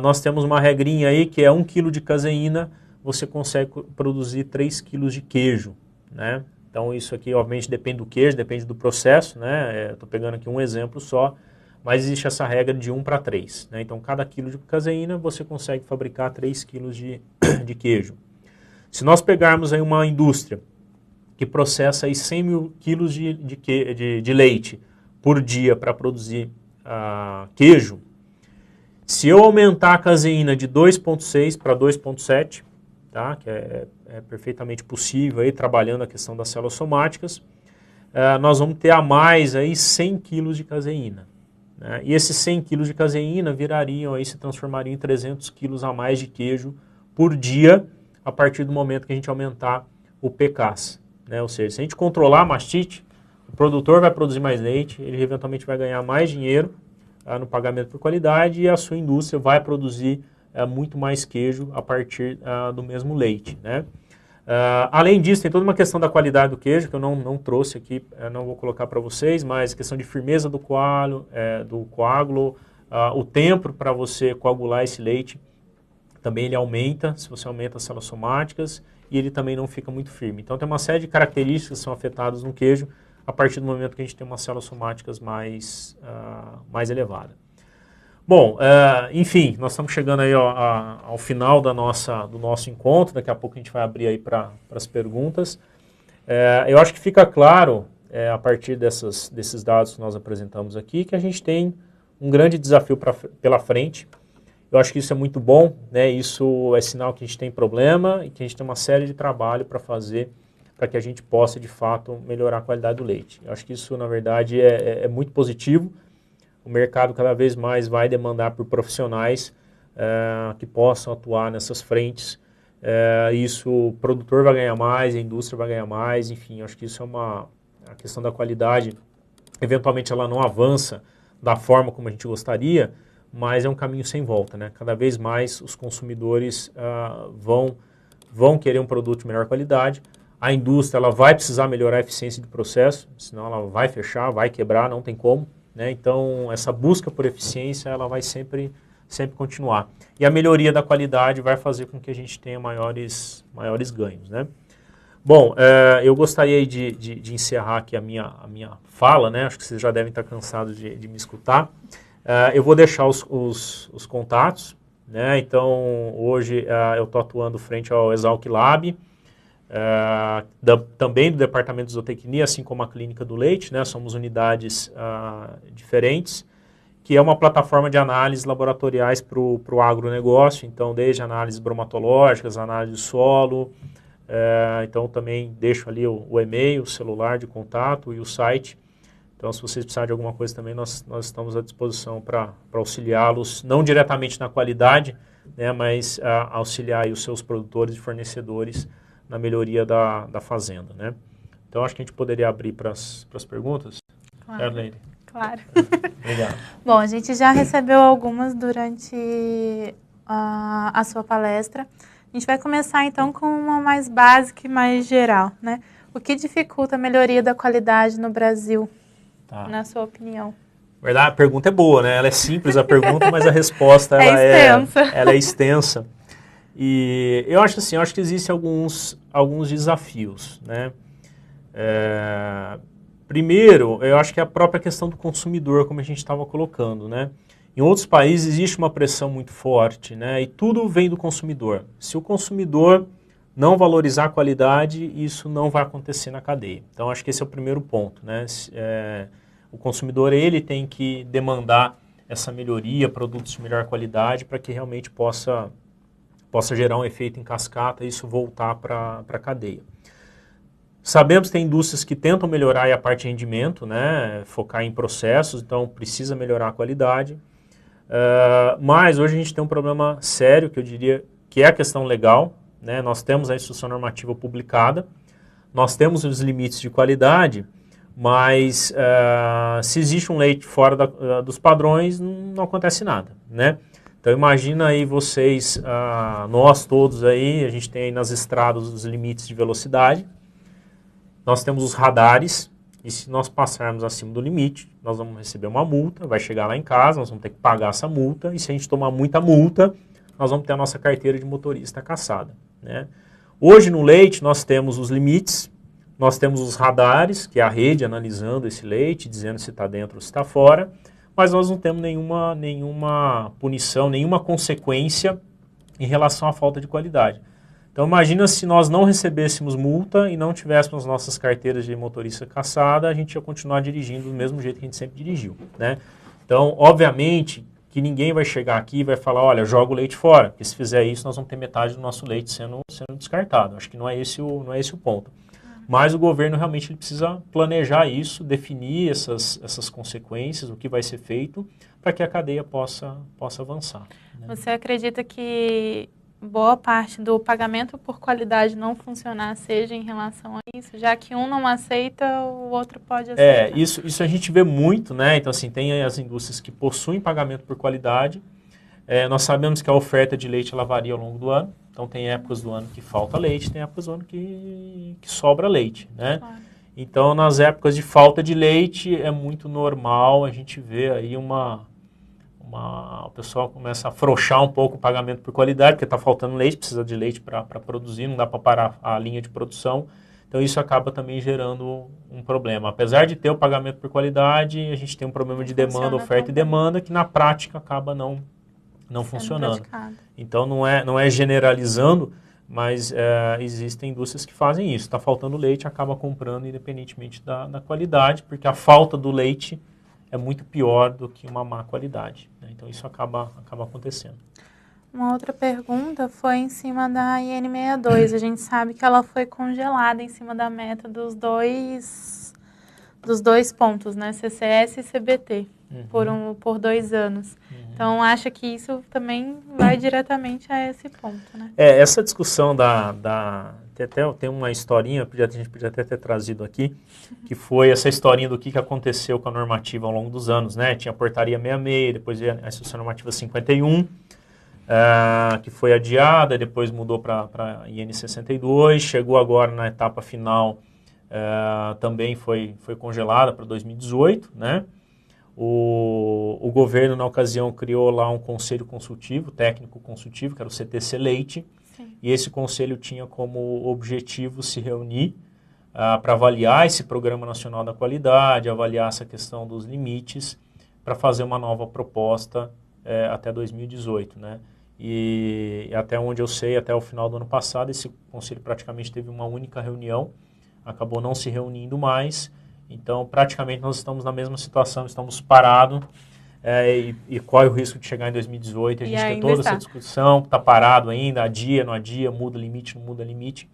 nós temos uma regrinha aí que é 1 kg de caseína, você consegue produzir 3 kg de queijo, né? Então isso aqui obviamente depende do queijo, depende do processo, né? Estou pegando aqui um exemplo só, mas existe essa regra de 1 para 3, né? Então cada quilo de caseína você consegue fabricar 3 kg de queijo. Se nós pegarmos aí uma indústria que processa aí 100 mil quilos de leite por dia para produzir queijo, se eu aumentar a caseína de 2,6 para 2,7, tá? Que é perfeitamente possível aí, trabalhando a questão das células somáticas, nós vamos ter a mais aí 100 quilos de caseína, né? E esses 100 quilos de caseína virariam aí, se transformariam em 300 quilos a mais de queijo por dia, a partir do momento que a gente aumentar o PCAS, né? Ou seja, se a gente controlar a mastite, o produtor vai produzir mais leite, ele eventualmente vai ganhar mais dinheiro no pagamento por qualidade e a sua indústria vai produzir muito mais queijo a partir do mesmo leite, né? Além disso, tem toda uma questão da qualidade do queijo que eu não trouxe aqui, não vou colocar para vocês, mas questão de firmeza do coágulo, o tempo para você coagular esse leite, também ele aumenta, se você aumenta as células somáticas, e ele também não fica muito firme. Então tem uma série de características que são afetadas no queijo a partir do momento que a gente tem umas células somáticas mais elevadas. Bom, enfim, nós estamos chegando aí ao final do nosso encontro, daqui a pouco a gente vai abrir aí para as perguntas. Eu acho que fica claro, a partir desses dados que nós apresentamos aqui, que a gente tem um grande desafio pela frente. Eu acho que isso é muito bom, né? Isso é sinal que a gente tem problema e que a gente tem uma série de trabalho para fazer para que a gente possa, de fato, melhorar a qualidade do leite. Eu acho que isso, na verdade, é muito positivo. O mercado cada vez mais vai demandar por profissionais que possam atuar nessas frentes. Isso, o produtor vai ganhar mais, a indústria vai ganhar mais, enfim, eu acho que isso a questão da qualidade, eventualmente ela não avança da forma como a gente gostaria, mas é um caminho sem volta, né? Cada vez mais os consumidores vão querer um produto de melhor qualidade. A indústria ela vai precisar melhorar a eficiência do processo, senão ela vai fechar, vai quebrar, não tem como, né? Então, essa busca por eficiência ela vai sempre continuar. E a melhoria da qualidade vai fazer com que a gente tenha maiores ganhos, né? Bom, eu gostaria de encerrar aqui a minha fala, né? Acho que vocês já devem estar cansados de me escutar. Eu vou deixar os contatos, né? Então, hoje eu estou atuando frente ao Exalc Lab, também do Departamento de Zootecnia, assim como a Clínica do Leite, né? Somos unidades diferentes, que é uma plataforma de análises laboratoriais para o agronegócio, então desde análises bromatológicas, análise de solo, então também deixo ali o e-mail, o celular de contato e o site. Então, se vocês precisarem de alguma coisa também, nós estamos à disposição para auxiliá-los, não diretamente na qualidade, né, mas auxiliar aí os seus produtores e fornecedores na melhoria da fazenda, né? Então, acho que a gente poderia abrir para as perguntas. Claro. Claro. Obrigado. Bom, a gente já recebeu algumas durante a sua palestra. A gente vai começar, então, com uma mais básica e mais geral, né? O que dificulta a melhoria da qualidade no Brasil? Na sua opinião? Verdade, a pergunta é boa, né? Ela é simples a pergunta, mas a resposta ela é extensa. E eu acho assim, que existem alguns desafios, né? Primeiro, eu acho que é a própria questão do consumidor, como a gente estava colocando, né? Em outros países existe uma pressão muito forte, né? E tudo vem do consumidor. Se o consumidor não valorizar a qualidade, isso não vai acontecer na cadeia. Então, acho que esse é o primeiro ponto, né? O consumidor, ele tem que demandar essa melhoria, produtos de melhor qualidade, para que realmente possa gerar um efeito em cascata e isso voltar para a cadeia. Sabemos que tem indústrias que tentam melhorar a parte de rendimento, né? Focar em processos, então precisa melhorar a qualidade. Mas hoje a gente tem um problema sério, que eu diria que é a questão legal, né? Nós temos a instrução normativa publicada, nós temos os limites de qualidade, mas se existe um leite fora dos padrões, não acontece nada, né? Então imagina aí vocês, nós todos aí, a gente tem aí nas estradas os limites de velocidade, nós temos os radares, E se nós passarmos acima do limite, nós vamos receber uma multa, vai chegar lá em casa, nós vamos ter que pagar essa multa, e se a gente tomar muita multa, nós vamos ter a nossa carteira de motorista cassada, né? Hoje no leite nós temos os limites, nós temos os radares, que é a rede analisando esse leite, dizendo se está dentro ou se está fora, mas nós não temos nenhuma punição, nenhuma consequência em relação à falta de qualidade. Então imagina se nós não recebêssemos multa e não tivéssemos nossas carteiras de motorista cassada, a gente ia continuar dirigindo do mesmo jeito que a gente sempre dirigiu, né? Então, obviamente, que ninguém vai chegar aqui e vai falar, olha, joga o leite fora, porque se fizer isso nós vamos ter metade do nosso leite sendo descartado. Acho que não é esse o ponto. Mas o governo realmente ele precisa planejar isso, definir essas consequências, o que vai ser feito, para que a cadeia possa avançar, né? Você acredita que boa parte do pagamento por qualidade não funcionar seja em relação a isso? Já que um não aceita, o outro pode aceitar. Isso a gente vê muito, né? Então, assim, tem as indústrias que possuem pagamento por qualidade. Nós sabemos que a oferta de leite ela varia ao longo do ano. Então, tem épocas do ano que falta leite, tem épocas do ano que sobra leite, né? Claro. Então, nas épocas de falta de leite, é muito normal a gente ver aí o pessoal começa a afrouxar um pouco o pagamento por qualidade, porque está faltando leite, precisa de leite para produzir, não dá para parar a linha de produção. Então, isso acaba também gerando um problema. Apesar de ter o pagamento por qualidade, a gente tem um problema de demanda, oferta e demanda, que na prática acaba não funcionando. Praticado. Então, não é generalizando, mas existem indústrias que fazem isso. Está faltando leite, acaba comprando independentemente da qualidade, porque a falta do leite é muito pior do que uma má qualidade, né? Então, isso acaba acontecendo. Uma outra pergunta foi em cima da IN62. A gente sabe que ela foi congelada em cima da meta dos dois pontos, né? CCS e CBT, por 2 anos. Então, acha que isso também vai diretamente a esse ponto, né? Essa discussão tem uma historinha, a gente podia até ter trazido aqui, que foi essa historinha do que aconteceu com a normativa ao longo dos anos, né? Tinha a portaria 66, depois veio a instrução normativa 51, que foi adiada, depois mudou para a IN 62, chegou agora na etapa final, também foi congelada para 2018, né? O governo, na ocasião, criou lá um conselho consultivo, técnico consultivo, que era o CTC Leite. Sim. E esse conselho tinha como objetivo se reunir para avaliar esse Programa Nacional da Qualidade, avaliar essa questão dos limites, para fazer uma nova proposta até 2018, né? E até onde eu sei, até o final do ano passado, esse conselho praticamente teve uma única reunião, acabou não se reunindo mais. Então, praticamente, nós estamos na mesma situação, estamos parados. E qual é o risco de chegar em 2018? A gente tem toda essa discussão, está parado ainda, adia, não adia, muda limite, não muda limite.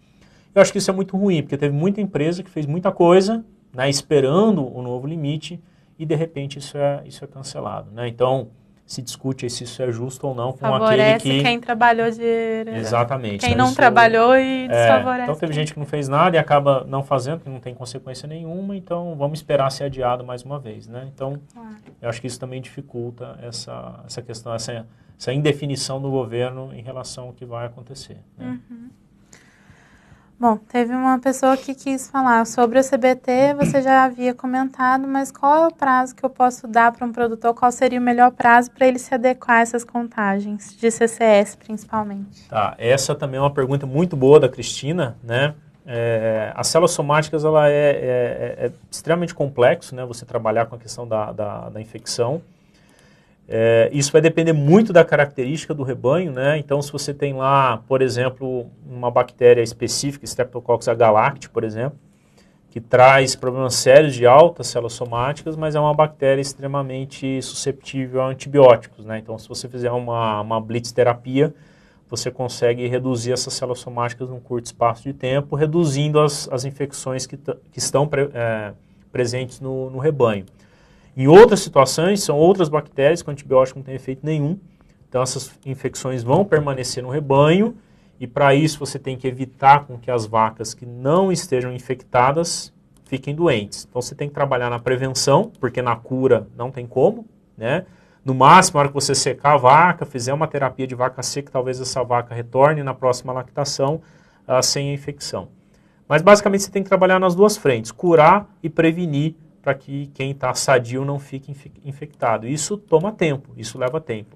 Eu acho que isso é muito ruim, porque teve muita empresa que fez muita coisa, né, esperando o novo limite, e de repente isso é cancelado, né? Então, se discute se isso é justo ou não com aquele que... quem trabalhou Exatamente. Quem não trabalhou e desfavorece. Então teve gente que não fez nada e acaba não fazendo, porque não tem consequência nenhuma, então vamos esperar ser adiado mais uma vez, né? Então, eu acho que isso também dificulta essa questão, essa indefinição do governo em relação ao que vai acontecer, né? Bom, teve uma pessoa que quis falar sobre o CBT, você já havia comentado, mas qual é o prazo que eu posso dar para um produtor? Qual seria o melhor prazo para ele se adequar a essas contagens, de CCS principalmente? Tá, essa também é uma pergunta muito boa da Cristina, né? As células somáticas, ela é extremamente complexo, né? Você trabalhar com a questão da infecção. Isso vai depender muito da característica do rebanho, né? Então, se você tem lá, por exemplo, uma bactéria específica, Streptococcus agalacti, por exemplo, que traz problemas sérios de altas células somáticas, mas é uma bactéria extremamente susceptível a antibióticos, né? Então, se você fizer uma blitz terapia, você consegue reduzir essas células somáticas num curto espaço de tempo, reduzindo as infecções que estão presentes no rebanho. Em outras situações, são outras bactérias que o antibiótico não tem efeito nenhum. Então, essas infecções vão permanecer no rebanho e, para isso, você tem que evitar com que as vacas que não estejam infectadas fiquem doentes. Então, você tem que trabalhar na prevenção, porque na cura não tem como, né? No máximo, na hora que você secar a vaca, fizer uma terapia de vaca seca, talvez essa vaca retorne na próxima lactação sem a infecção. Mas basicamente você tem que trabalhar nas duas frentes, curar e prevenir para que quem está sadio não fique infectado. Isso toma tempo, isso leva tempo.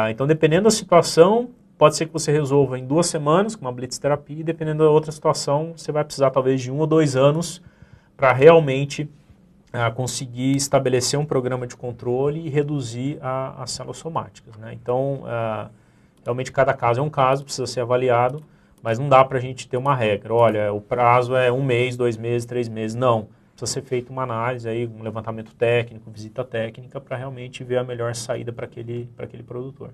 Então, dependendo da situação, pode ser que você resolva em 2 semanas com uma blitz terapia, e dependendo da outra situação, você vai precisar talvez de 1 ou 2 anos para realmente conseguir estabelecer um programa de controle e reduzir as células somáticas, né? Então, realmente cada caso é um caso, precisa ser avaliado, mas não dá para a gente ter uma regra. Olha, o prazo é 1 mês, 2 meses, 3 meses. Não. Precisa ser feita uma análise, aí, um levantamento técnico, visita técnica, para realmente ver a melhor saída para aquele produtor.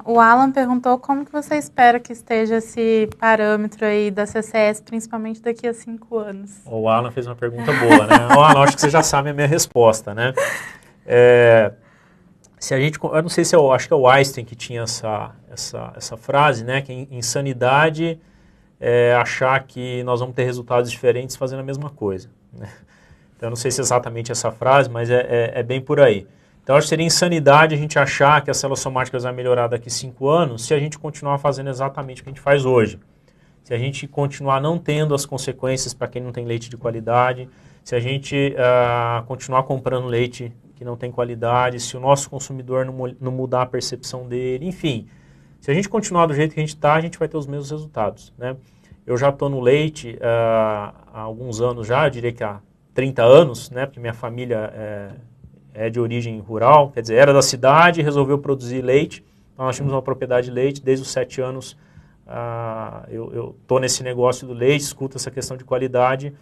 O Alan perguntou como que você espera que esteja esse parâmetro aí da CCS, principalmente daqui a 5 anos. O Alan fez uma pergunta boa, né? Alan, acho que você já sabe a minha resposta, né? Se a gente, eu não sei se acho que é o Einstein que tinha essa frase, né? Que insanidade é achar que nós vamos ter resultados diferentes fazendo a mesma coisa, né? Então, eu não sei se é exatamente essa frase, mas é bem por aí. Então, acho que seria insanidade a gente achar que as células somáticas vão melhorar daqui a 5 anos se a gente continuar fazendo exatamente o que a gente faz hoje. Se a gente continuar não tendo as consequências para quem não tem leite de qualidade, se a gente continuar comprando leite que não tem qualidade, se o nosso consumidor não mudar a percepção dele, enfim. Se a gente continuar do jeito que a gente está, a gente vai ter os mesmos resultados, né? Eu já estou no leite há alguns anos já, eu diria que há 30 anos, né? Porque minha família é de origem rural, quer dizer, era da cidade, resolveu produzir leite. Então, nós tínhamos uma propriedade de leite, desde os 7 anos eu estou nesse negócio do leite, escuto essa questão de qualidade,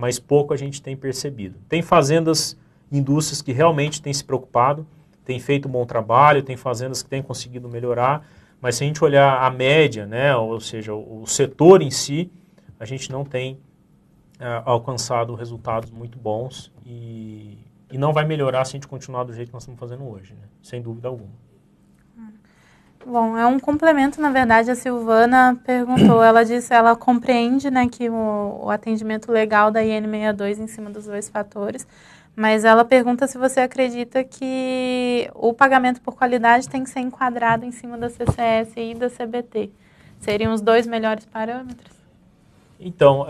mas pouco a gente tem percebido. Tem fazendas, indústrias que realmente têm se preocupado, têm feito um bom trabalho, tem fazendas que têm conseguido melhorar, mas se a gente olhar a média, né, ou seja, o setor em si, a gente não tem alcançado resultados muito bons e não vai melhorar se a gente continuar do jeito que nós estamos fazendo hoje, né? Sem dúvida alguma. Bom, é um complemento, na verdade, a Silvana perguntou, ela disse, ela compreende, né, que o atendimento legal da IN62 em cima dos 2 fatores, mas ela pergunta se você acredita que o pagamento por qualidade tem que ser enquadrado em cima da CCS e da CBT. Seriam os 2 melhores parâmetros? Então,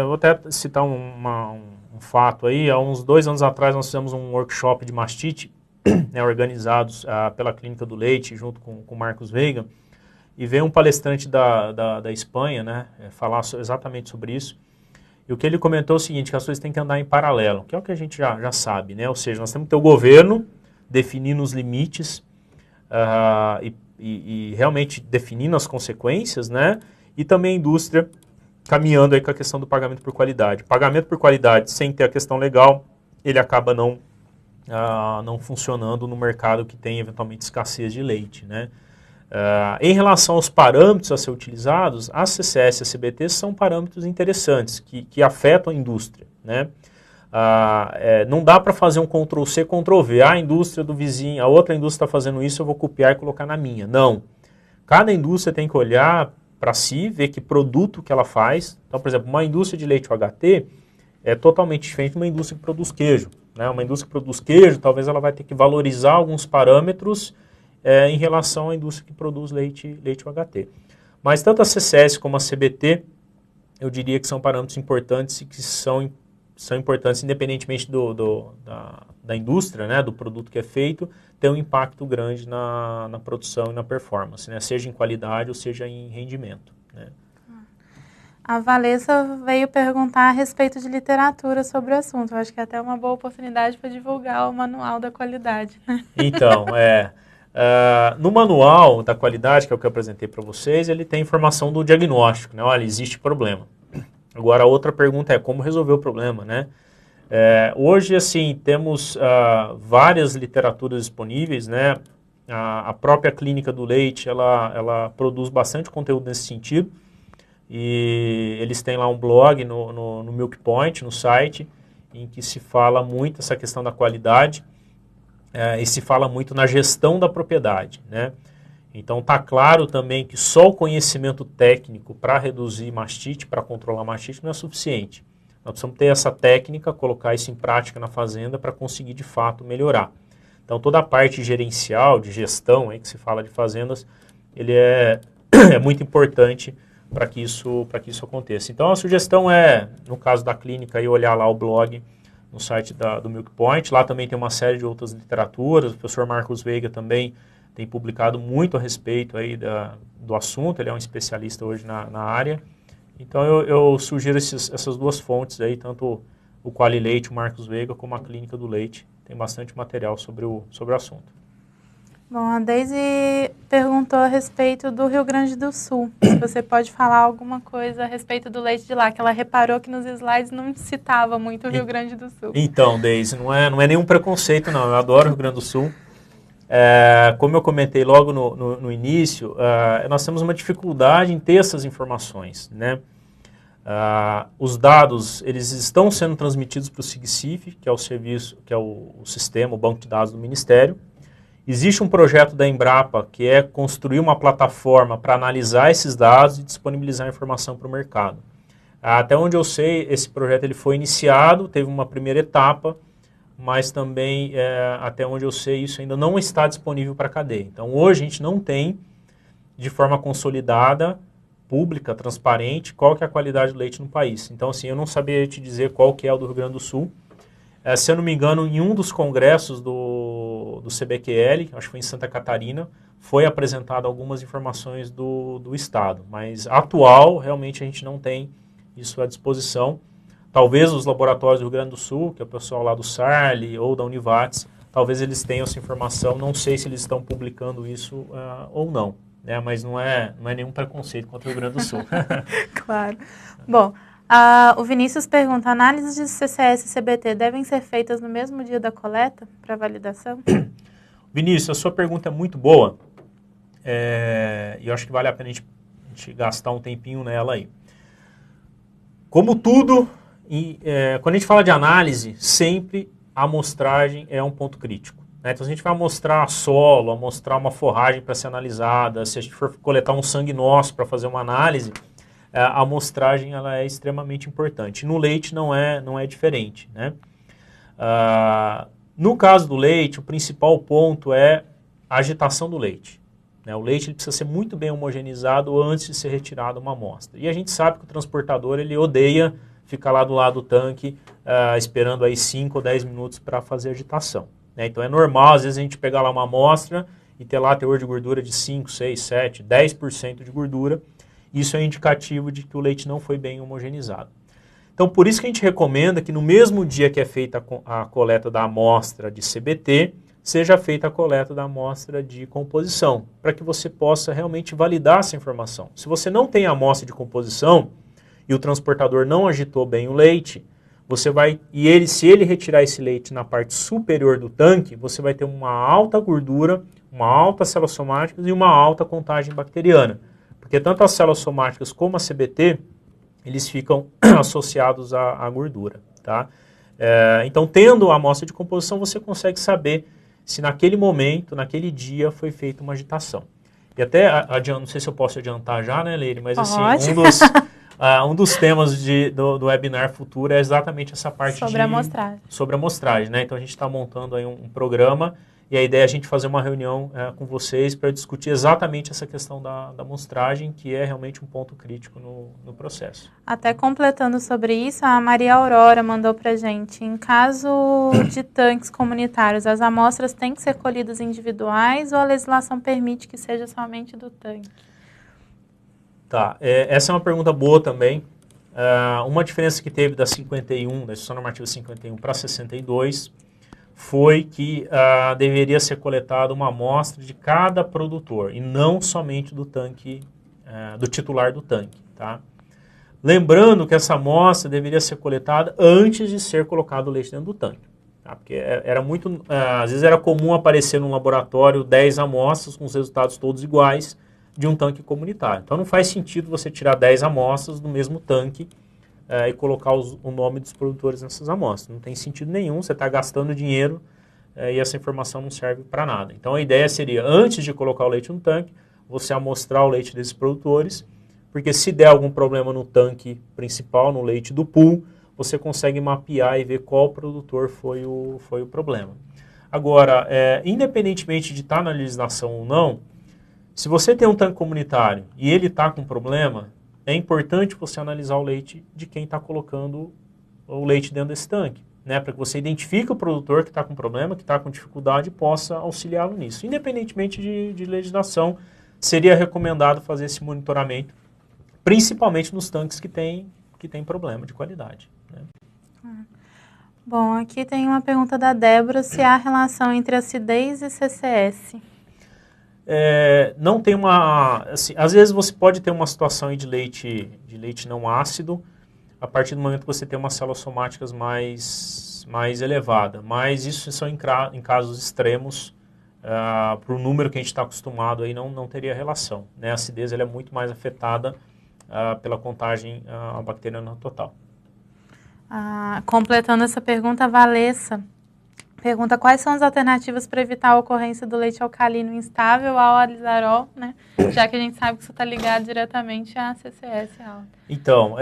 vou até citar um fato aí. Há uns 2 anos atrás nós fizemos um workshop de mastite, né, organizados pela Clínica do Leite, junto com o Marcos Veiga, e veio um palestrante da Espanha, né, falar exatamente sobre isso. E o que ele comentou é o seguinte, que as coisas têm que andar em paralelo, que é o que a gente já sabe, né? Ou seja, nós temos que ter o governo definindo os limites e realmente definindo as consequências, né? E também a indústria caminhando aí com a questão do pagamento por qualidade. Pagamento por qualidade sem ter a questão legal, ele acaba não funcionando no mercado que tem eventualmente escassez de leite, né? Em relação aos parâmetros a ser utilizados, a CCS e a CBT são parâmetros interessantes, que afetam a indústria, né? Não dá para fazer um Ctrl-C, Ctrl-V. A indústria do vizinho, a outra indústria está fazendo isso, eu vou copiar e colocar na minha. Não. Cada indústria tem que olhar para si, ver que produto que ela faz. Então, por exemplo, uma indústria de leite UHT é totalmente diferente de uma indústria que produz queijo, né? Uma indústria que produz queijo, talvez ela vai ter que valorizar alguns parâmetros em relação à indústria que produz leite UHT. Mas tanto a CCS como a CBT, eu diria que são parâmetros importantes e que são importantes independentemente da indústria, né, do produto que é feito, tem um impacto grande na produção e na performance, né, seja em qualidade ou seja em rendimento, né. A Valessa veio perguntar a respeito de literatura sobre o assunto. Eu acho que é até uma boa oportunidade para divulgar o manual da qualidade, né? Então, no manual da qualidade, que é o que eu apresentei para vocês, ele tem informação do diagnóstico, né? Olha, existe problema. Agora, a outra pergunta é como resolver o problema, né? Hoje, assim, temos várias literaturas disponíveis, né? A própria Clínica do Leite, ela produz bastante conteúdo nesse sentido. E eles têm lá um blog no Milk Point, no site, em que se fala muito essa questão da qualidade e se fala muito na gestão da propriedade, né? Então está claro também que só o conhecimento técnico para reduzir mastite, para controlar mastite, não é suficiente. Nós precisamos ter essa técnica, colocar isso em prática na fazenda para conseguir de fato melhorar. Então toda a parte gerencial, de gestão, aí que se fala de fazendas, ele é é muito importante para que isso aconteça. Então, a sugestão é, no caso da clínica, ir olhar lá o blog no site do Milk Point. Lá também tem uma série de outras literaturas. O professor Marcos Veiga também tem publicado muito a respeito aí do assunto. Ele é um especialista hoje na área. Então, eu sugiro essas duas fontes aí, tanto o Quali Leite, o Marcos Veiga, como a Clínica do Leite. Tem bastante material sobre o assunto. Bom, a Deise perguntou a respeito do Rio Grande do Sul. Se você pode falar alguma coisa a respeito do leite de lá, que ela reparou que nos slides não citava muito o Rio Grande do Sul. Então, Deise, não é nenhum preconceito, não. Eu adoro o Rio Grande do Sul. Como eu comentei logo no início, nós temos uma dificuldade em ter essas informações, né? Os dados, eles estão sendo transmitidos para o SIGCIF, que é o serviço, que é o sistema, o banco de dados do Ministério. Existe um projeto da Embrapa que é construir uma plataforma para analisar esses dados e disponibilizar informação para o mercado. Até onde eu sei, esse projeto ele foi iniciado, teve uma primeira etapa, mas também, até onde eu sei, isso ainda não está disponível para a cadeia. Então, hoje a gente não tem, de forma consolidada, pública, transparente, qual que é a qualidade do leite no país. Então, assim, eu não sabia te dizer qual que é o do Rio Grande do Sul. Se eu não me engano, em um dos congressos do CBQL, acho que foi em Santa Catarina, foi apresentado algumas informações do Estado. Mas atual, realmente a gente não tem isso à disposição. Talvez os laboratórios do Rio Grande do Sul, que é o pessoal lá do SARL ou da Univates, talvez eles tenham essa informação. Não sei se eles estão publicando isso ou não. Né? Mas não é nenhum preconceito contra o Rio Grande do Sul. Claro. Bom... o Vinícius pergunta, análises de CCS e CBT devem ser feitas no mesmo dia da coleta para validação? Vinícius, a sua pergunta é muito boa e eu acho que vale a pena a gente gastar um tempinho nela aí. Como tudo, quando a gente fala de análise, sempre a amostragem é um ponto crítico. Né? Então, se a gente vai amostrar solo, amostrar uma forragem para ser analisada, se a gente for coletar um sangue nosso para fazer uma análise, a amostragem ela é extremamente importante. No leite não é diferente. Né? No caso do leite, o principal ponto é a agitação do leite. Né? O leite ele precisa ser muito bem homogeneizado antes de ser retirado uma amostra. E a gente sabe que o transportador ele odeia ficar lá do lado do tanque esperando aí 5 ou 10 minutos para fazer a agitação. Né? Então é normal, às vezes, a gente pegar lá uma amostra e ter lá teor de gordura de 5, 6, 7, 10% de gordura. Isso é indicativo de que o leite não foi bem homogeneizado. Então, por isso que a gente recomenda que no mesmo dia que é feita a coleta da amostra de CBT, seja feita a coleta da amostra de composição, para que você possa realmente validar essa informação. Se você não tem a amostra de composição e o transportador não agitou bem o leite, se ele retirar esse leite na parte superior do tanque, você vai ter uma alta gordura, uma alta células somáticas e uma alta contagem bacteriana. Porque tanto as células somáticas como a CBT, eles ficam associados à gordura. Tá? Então, tendo a amostra de composição, você consegue saber se naquele momento, naquele dia, foi feita uma agitação. E até, não sei se eu posso adiantar já, né, Leire? Mas assim, um dos temas do webinar futuro é exatamente essa parte sobre a amostragem. Né? Então, a gente está montando aí um programa. E a ideia é a gente fazer uma reunião com vocês para discutir exatamente essa questão da amostragem, que é realmente um ponto crítico no processo. Até completando sobre isso, a Maria Aurora mandou para a gente, em caso de tanques comunitários, as amostras têm que ser colhidas individuais ou a legislação permite que seja somente do tanque? Tá, essa é uma pergunta boa também. Uma diferença que teve da Instrução Normativa 51 para 62, foi que deveria ser coletada uma amostra de cada produtor e não somente do tanque, do titular do tanque. Tá? Lembrando que essa amostra deveria ser coletada antes de ser colocado o leite dentro do tanque. Tá? Porque às vezes era comum aparecer no laboratório 10 amostras com os resultados todos iguais de um tanque comunitário. Então não faz sentido você tirar 10 amostras do mesmo tanque e colocar o nome dos produtores nessas amostras. Não tem sentido nenhum, você está gastando dinheiro e essa informação não serve para nada. Então a ideia seria, antes de colocar o leite no tanque, você amostrar o leite desses produtores, porque se der algum problema no tanque principal, no leite do pool, você consegue mapear e ver qual produtor foi o problema. Agora, independentemente de estar na legislação ou não, Se você tem um tanque comunitário e ele está com problema, é importante você analisar o leite de quem está colocando o leite dentro desse tanque, né? Para que você identifique o produtor que está com problema, que está com dificuldade e possa auxiliá-lo nisso. Independentemente de legislação, seria recomendado fazer esse monitoramento, principalmente nos tanques que tem problema de qualidade, né? Bom, aqui tem uma pergunta da Débora, se há relação entre acidez e CCS. Não tem uma... Assim, às vezes você pode ter uma situação aí de leite não ácido, a partir do momento que você tem umas células somáticas mais elevada, mas isso são em casos extremos, para o número que a gente está acostumado aí não teria relação, né? A acidez ela é muito mais afetada pela contagem bacteriana total. Completando essa pergunta, a Valessa pergunta quais são as alternativas para evitar a ocorrência do leite alcalino instável ao alizarol, né? Já que a gente sabe que isso está ligado diretamente à CCS alta. Então,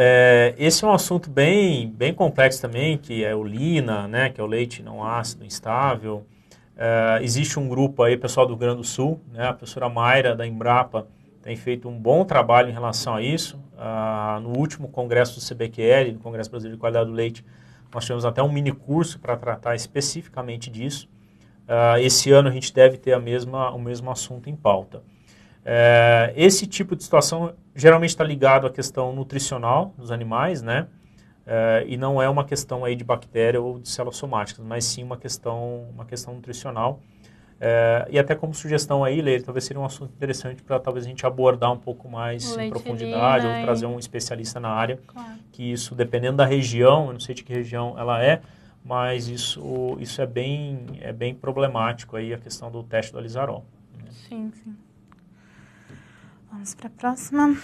esse é um assunto bem complexo também, que é o LINA, né? Que é o leite não ácido instável. Existe um grupo aí, pessoal do Rio Grande do Sul, né? A professora Mayra da Embrapa tem feito um bom trabalho em relação a isso. No último congresso do CBQL, do Congresso Brasileiro de Qualidade do Leite, nós tivemos até um mini curso para tratar especificamente disso. Esse ano a gente deve ter o mesmo assunto em pauta. Esse tipo de situação geralmente está ligado à questão nutricional dos animais, né? E não é uma questão aí de bactéria ou de células somáticas, mas sim uma questão nutricional. E até como sugestão aí, Leire, talvez seria um assunto interessante para talvez a gente abordar um pouco mais em profundidade, ou trazer um especialista na área, claro. Que isso, dependendo da região, eu não sei de que região ela é, mas isso é bem problemático aí, a questão do teste do alizarol. Né? Sim. Vamos para a próxima.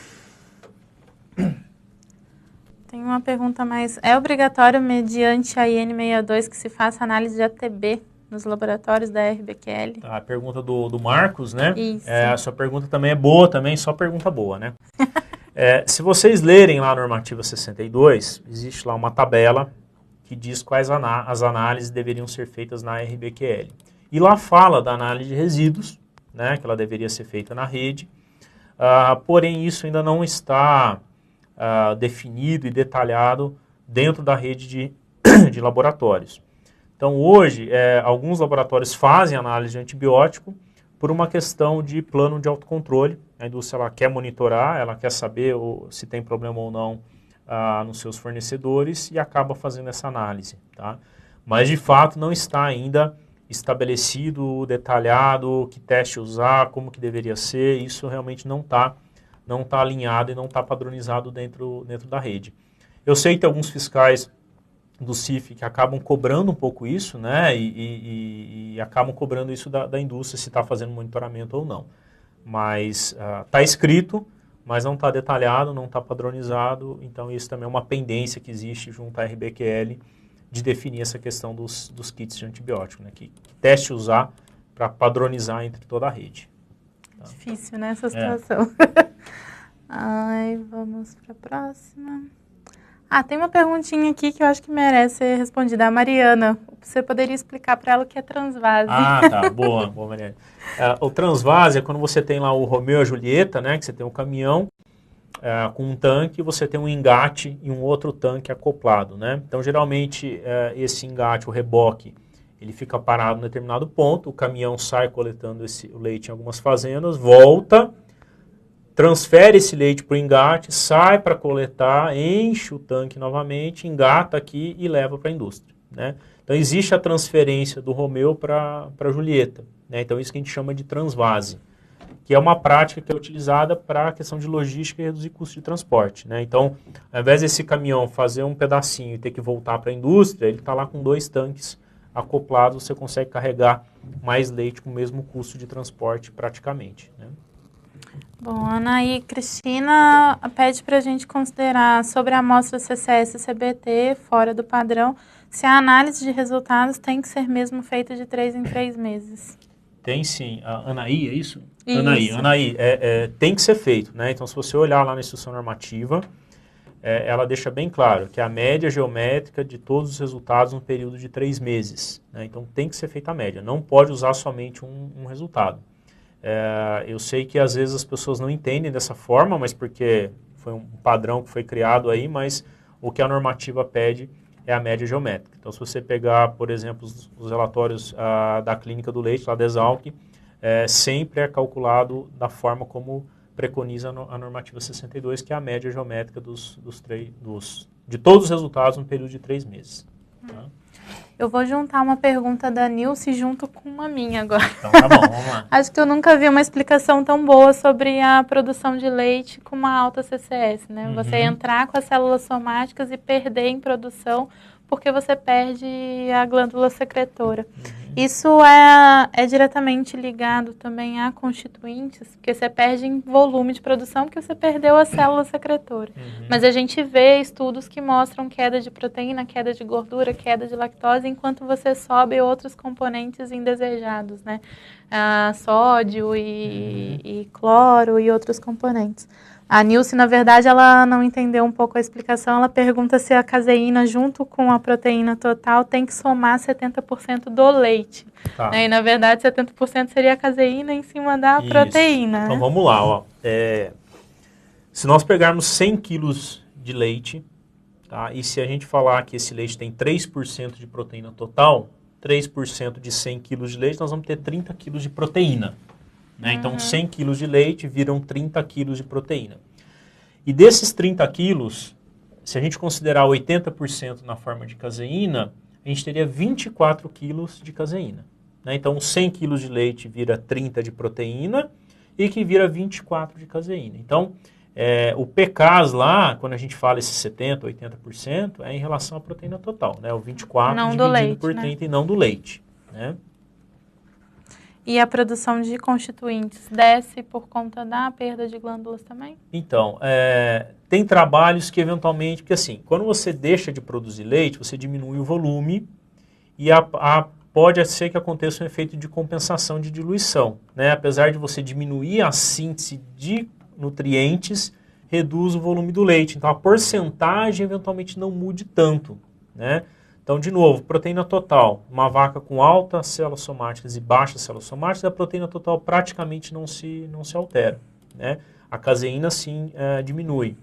Tem uma pergunta mais. É obrigatório, mediante a IN62, que se faça análise de ATB nos laboratórios da RBQL? A pergunta do Marcos, né? Isso. A sua pergunta também é boa, só pergunta boa, né? Se vocês lerem lá a normativa 62, existe lá uma tabela que diz quais as análises deveriam ser feitas na RBQL. E lá fala da análise de resíduos, né? Que ela deveria ser feita na rede. Porém, isso ainda não está definido e detalhado dentro da rede de laboratórios. Então, hoje, alguns laboratórios fazem análise de antibiótico por uma questão de plano de autocontrole. A indústria ela quer monitorar, ela quer saber se tem problema ou não nos seus fornecedores e acaba fazendo essa análise. Tá? Mas, de fato, não está ainda estabelecido, detalhado, que teste usar, como que deveria ser. Isso realmente não tá alinhado e não está padronizado dentro da rede. Eu sei que tem alguns fiscais do CIF que acabam cobrando um pouco isso, né, e acabam cobrando isso da indústria, se está fazendo monitoramento ou não. Mas está escrito, mas não está detalhado, não está padronizado, então isso também é uma pendência que existe junto à RBQL de definir essa questão dos kits de antibiótico, né, que teste usar para padronizar entre toda a rede. Tá? Difícil, né, essa situação. Vamos para a próxima. Tem uma perguntinha aqui que eu acho que merece ser respondida. A Mariana, você poderia explicar para ela o que é transvase? Tá. Boa, Mariana. O transvase é quando você tem lá o Romeu e a Julieta, né? Que você tem um caminhão com um tanque e você tem um engate e um outro tanque acoplado, né? Então, geralmente, esse engate, o reboque, ele fica parado em determinado ponto, o caminhão sai coletando o leite em algumas fazendas, volta, transfere esse leite para o engate, sai para coletar, enche o tanque novamente, engata aqui e leva para a indústria, né? Então, existe a transferência do Romeu para a Julieta, né? Então, isso que a gente chama de transvase, que é uma prática que é utilizada para a questão de logística e reduzir custo de transporte, né? Então, ao invés desse caminhão fazer um pedacinho e ter que voltar para a indústria, ele está lá com 2 tanques acoplados, você consegue carregar mais leite com o mesmo custo de transporte praticamente, né? Bom, Ana e Cristina pede para a gente considerar sobre a amostra CCS e CBT fora do padrão, se a análise de resultados tem que ser mesmo feita de 3 em 3 meses. Tem sim. A Anaí, é isso? Isso. Anaí, tem que ser feito, né? Então, se você olhar lá na instrução normativa, ela deixa bem claro que é a média geométrica de todos os resultados no período de 3 meses, né? Então, tem que ser feita a média. Não pode usar somente um resultado. Eu sei que às vezes as pessoas não entendem dessa forma, mas porque foi um padrão que foi criado aí, mas o que a normativa pede é a média geométrica. Então, se você pegar, por exemplo, os relatórios da clínica do leite, lá da Exalc, sempre é calculado da forma como preconiza a normativa 62, que é a média geométrica de todos os resultados no período de 3 meses. Tá? Eu vou juntar uma pergunta da Nilce junto com uma minha agora. Então tá bom, vamos lá. Acho que eu nunca vi uma explicação tão boa sobre a produção de leite com uma alta CCS, né? Você entrar com as células somáticas e perder em produção porque você perde a glândula secretora. Isso é diretamente ligado também a constituintes, porque você perde em volume de produção porque você perdeu a célula secretora. Mas a gente vê estudos que mostram queda de proteína, queda de gordura, queda de lactose, enquanto você sobe outros componentes indesejados, né? Sódio e cloro e outros componentes. A Nilce, na verdade, ela não entendeu um pouco a explicação. Ela pergunta se a caseína, junto com a proteína total, tem que somar 70% do leite. Tá. Né? E, na verdade, 70% seria a caseína em cima da proteína. Então, né? vamos lá. Ó. Se nós pegarmos 100 quilos de leite, tá? E se a gente falar que esse leite tem 3% de proteína total, 3% de 100 quilos de leite, nós vamos ter 30 quilos de proteína. Né? Então, 100 quilos de leite viram 30 quilos de proteína. E desses 30 quilos, se a gente considerar 80% na forma de caseína, a gente teria 24 quilos de caseína. Né? Então, 100 quilos de leite vira 30 de proteína e que vira 24 de caseína. Então, o PCAS lá, quando a gente fala esses 70%, 80%, é em relação à proteína total. Né? O 24 não dividido leite, por 30 e não do leite. Né? E a produção de constituintes desce por conta da perda de glândulas também? Então, tem trabalhos que eventualmente, porque assim, quando você deixa de produzir leite, você diminui o volume e pode ser que aconteça um efeito de compensação de diluição. Né? Apesar de você diminuir a síntese de nutrientes, reduz o volume do leite. Então, a porcentagem eventualmente não mude tanto, né? Então, de novo, proteína total, uma vaca com altas células somáticas e baixas células somáticas, a proteína total praticamente não se altera. Né? A caseína, sim, diminui.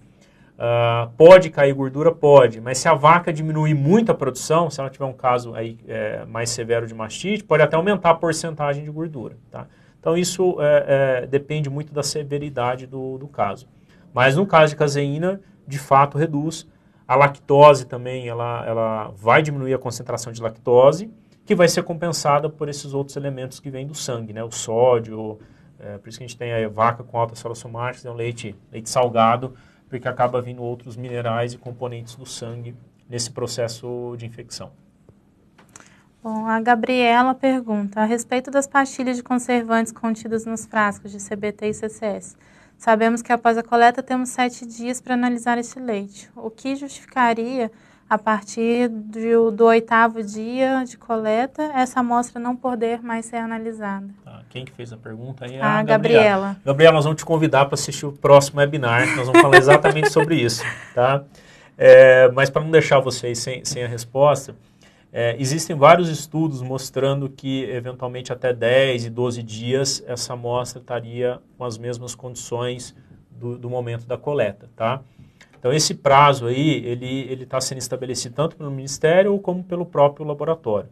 Pode cair gordura? Pode, mas se a vaca diminuir muito a produção, se ela tiver um caso aí, mais severo de mastite, pode até aumentar a porcentagem de gordura. Tá? Então, isso depende muito da severidade do caso. Mas no caso de caseína, de fato, reduz. A lactose também, ela vai diminuir a concentração de lactose, que vai ser compensada por esses outros elementos que vêm do sangue, né? O sódio, por isso que a gente tem a vaca com altas células somáticas, o leite salgado, porque acaba vindo outros minerais e componentes do sangue nesse processo de infecção. Bom, a Gabriela pergunta, a respeito das pastilhas de conservantes contidas nos frascos de CBT e CCS. Sabemos que após a coleta temos 7 dias para analisar esse leite. O que justificaria, a partir do 8º dia de coleta, essa amostra não poder mais ser analisada? Quem que fez a pergunta aí é a Gabriela. Gabriela, nós vamos te convidar para assistir o próximo webinar, nós vamos falar exatamente sobre isso. Tá? Mas para não deixar vocês sem a resposta, existem vários estudos mostrando que, eventualmente, até 10 e 12 dias, essa amostra estaria com as mesmas condições do momento da coleta, tá? Então, esse prazo aí, ele está sendo estabelecido tanto pelo Ministério como pelo próprio laboratório.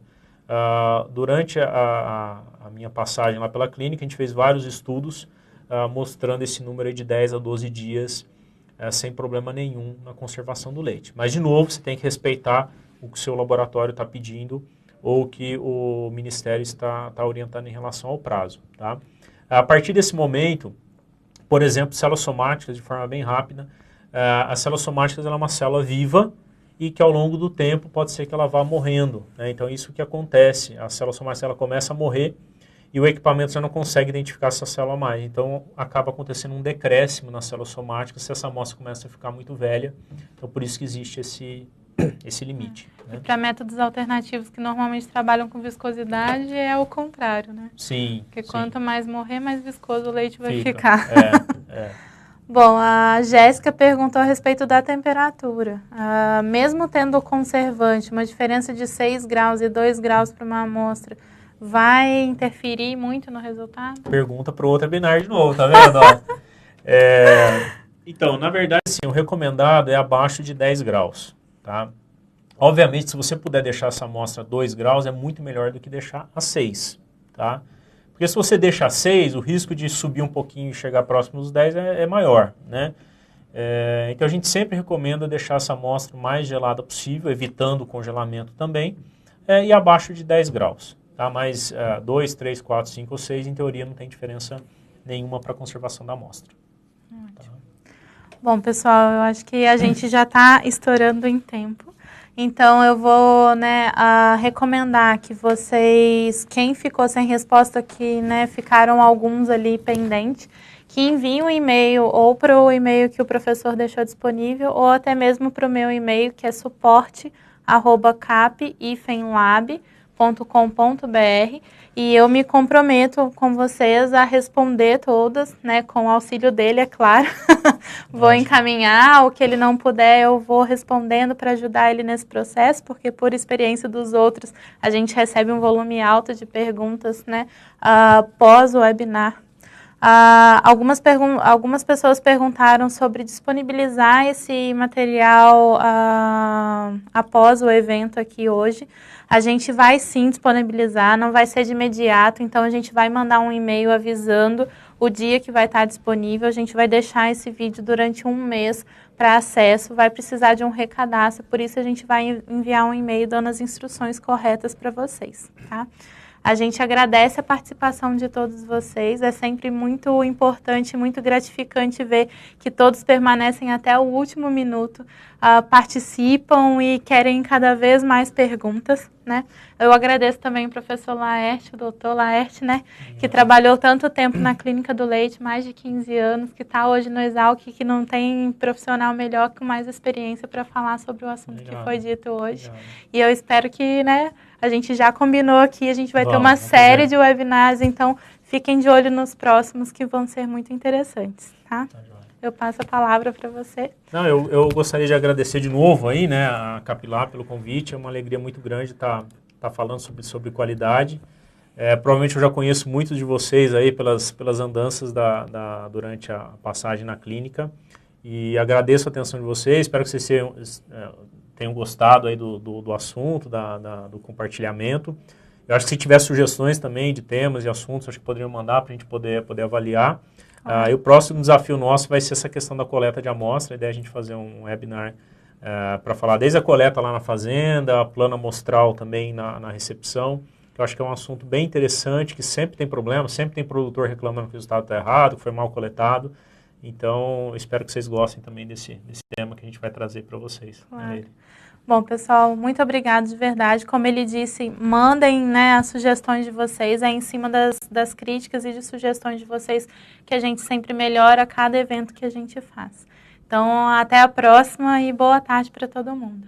Durante a minha passagem lá pela clínica, a gente fez vários estudos mostrando esse número aí de 10 a 12 dias sem problema nenhum na conservação do leite. Mas, de novo, você tem que respeitar o que o seu laboratório está pedindo ou o que o Ministério está orientando em relação ao prazo. Tá? A partir desse momento, por exemplo, células somáticas, de forma bem rápida, as células somáticas ela é uma célula viva e que ao longo do tempo pode ser que ela vá morrendo. Né? Então, isso que acontece, a célula somática ela começa a morrer e o equipamento já não consegue identificar essa célula mais. Então, acaba acontecendo um decréscimo na célula somática se essa amostra começa a ficar muito velha. Então, por isso que existe esse limite. Né? E para métodos alternativos que normalmente trabalham com viscosidade é o contrário, né? Sim. Porque sim. quanto mais morrer, mais viscoso o leite vai ficar. Bom, a Jéssica perguntou a respeito da temperatura. Mesmo tendo conservante, uma diferença de 6 graus e 2 graus para uma amostra, vai interferir muito no resultado? Pergunta para o outro webinar de novo, tá vendo? Então, na verdade, sim, o recomendado é abaixo de 10 graus, tá? Obviamente, se você puder deixar essa amostra a 2 graus, é muito melhor do que deixar a 6, tá? Porque se você deixar a 6, o risco de subir um pouquinho e chegar próximo dos 10 é maior, né? Então, a gente sempre recomenda deixar essa amostra o mais gelada possível, evitando o congelamento também, e abaixo de 10 graus, tá? Mas 2, 3, 4, 5 ou 6, em teoria, não tem diferença nenhuma para a conservação da amostra. Bom, pessoal, eu acho que a gente já está estourando em tempo. Então, eu vou recomendar que vocês, quem ficou sem resposta, que ficaram alguns ali pendentes, que enviem um e-mail ou para o e-mail que o professor deixou disponível, ou até mesmo para o meu e-mail, que é suporte@cap-lab.com.br, e eu me comprometo com vocês a responder todas, com o auxílio dele, é claro. Vou encaminhar, o que ele não puder eu vou respondendo para ajudar ele nesse processo, porque por experiência dos outros, a gente recebe um volume alto de perguntas, pós o webinar. Algumas pessoas perguntaram sobre disponibilizar esse material após o evento aqui hoje. A gente vai sim disponibilizar, não vai ser de imediato, então a gente vai mandar um e-mail avisando o dia que vai estar disponível. A gente vai deixar esse vídeo durante um mês para acesso, vai precisar de um recadastro, por isso a gente vai enviar um e-mail dando as instruções corretas para vocês, tá? A gente agradece a participação de todos vocês, é sempre muito importante, muito gratificante ver que todos permanecem até o último minuto, participam e querem cada vez mais perguntas, né? Eu agradeço também o professor Laerte, o doutor Laerte, que trabalhou tanto tempo na Clínica do Leite, mais de 15 anos, que está hoje no Exalc, que não tem profissional melhor com mais experiência para falar sobre o assunto que foi dito hoje. E eu espero que, a gente já combinou aqui, a gente vai ter uma série de webinars, então fiquem de olho nos próximos que vão ser muito interessantes, tá? Eu passo a palavra para você. Não, eu gostaria de agradecer de novo aí, a Capilab pelo convite, é uma alegria muito grande estar falando sobre qualidade. Provavelmente eu já conheço muitos de vocês aí pelas andanças durante a passagem na clínica e agradeço a atenção de vocês, espero que vocês tenham gostado aí do assunto, do compartilhamento. Eu acho que se tiver sugestões também de temas e assuntos, acho que poderiam mandar para a gente poder avaliar. E o próximo desafio nosso vai ser essa questão da coleta de amostra. A ideia é a gente fazer um webinar para falar desde a coleta lá na fazenda, plano amostral também na recepção. Eu acho que é um assunto bem interessante, que sempre tem problema, sempre tem produtor reclamando que o resultado está errado, que foi mal coletado. Então, espero que vocês gostem também desse tema que a gente vai trazer para vocês. Claro. Bom, pessoal, muito obrigado de verdade. Como ele disse, mandem as sugestões de vocês, em cima das críticas e de sugestões de vocês, que a gente sempre melhora a cada evento que a gente faz. Então, até a próxima e boa tarde para todo mundo.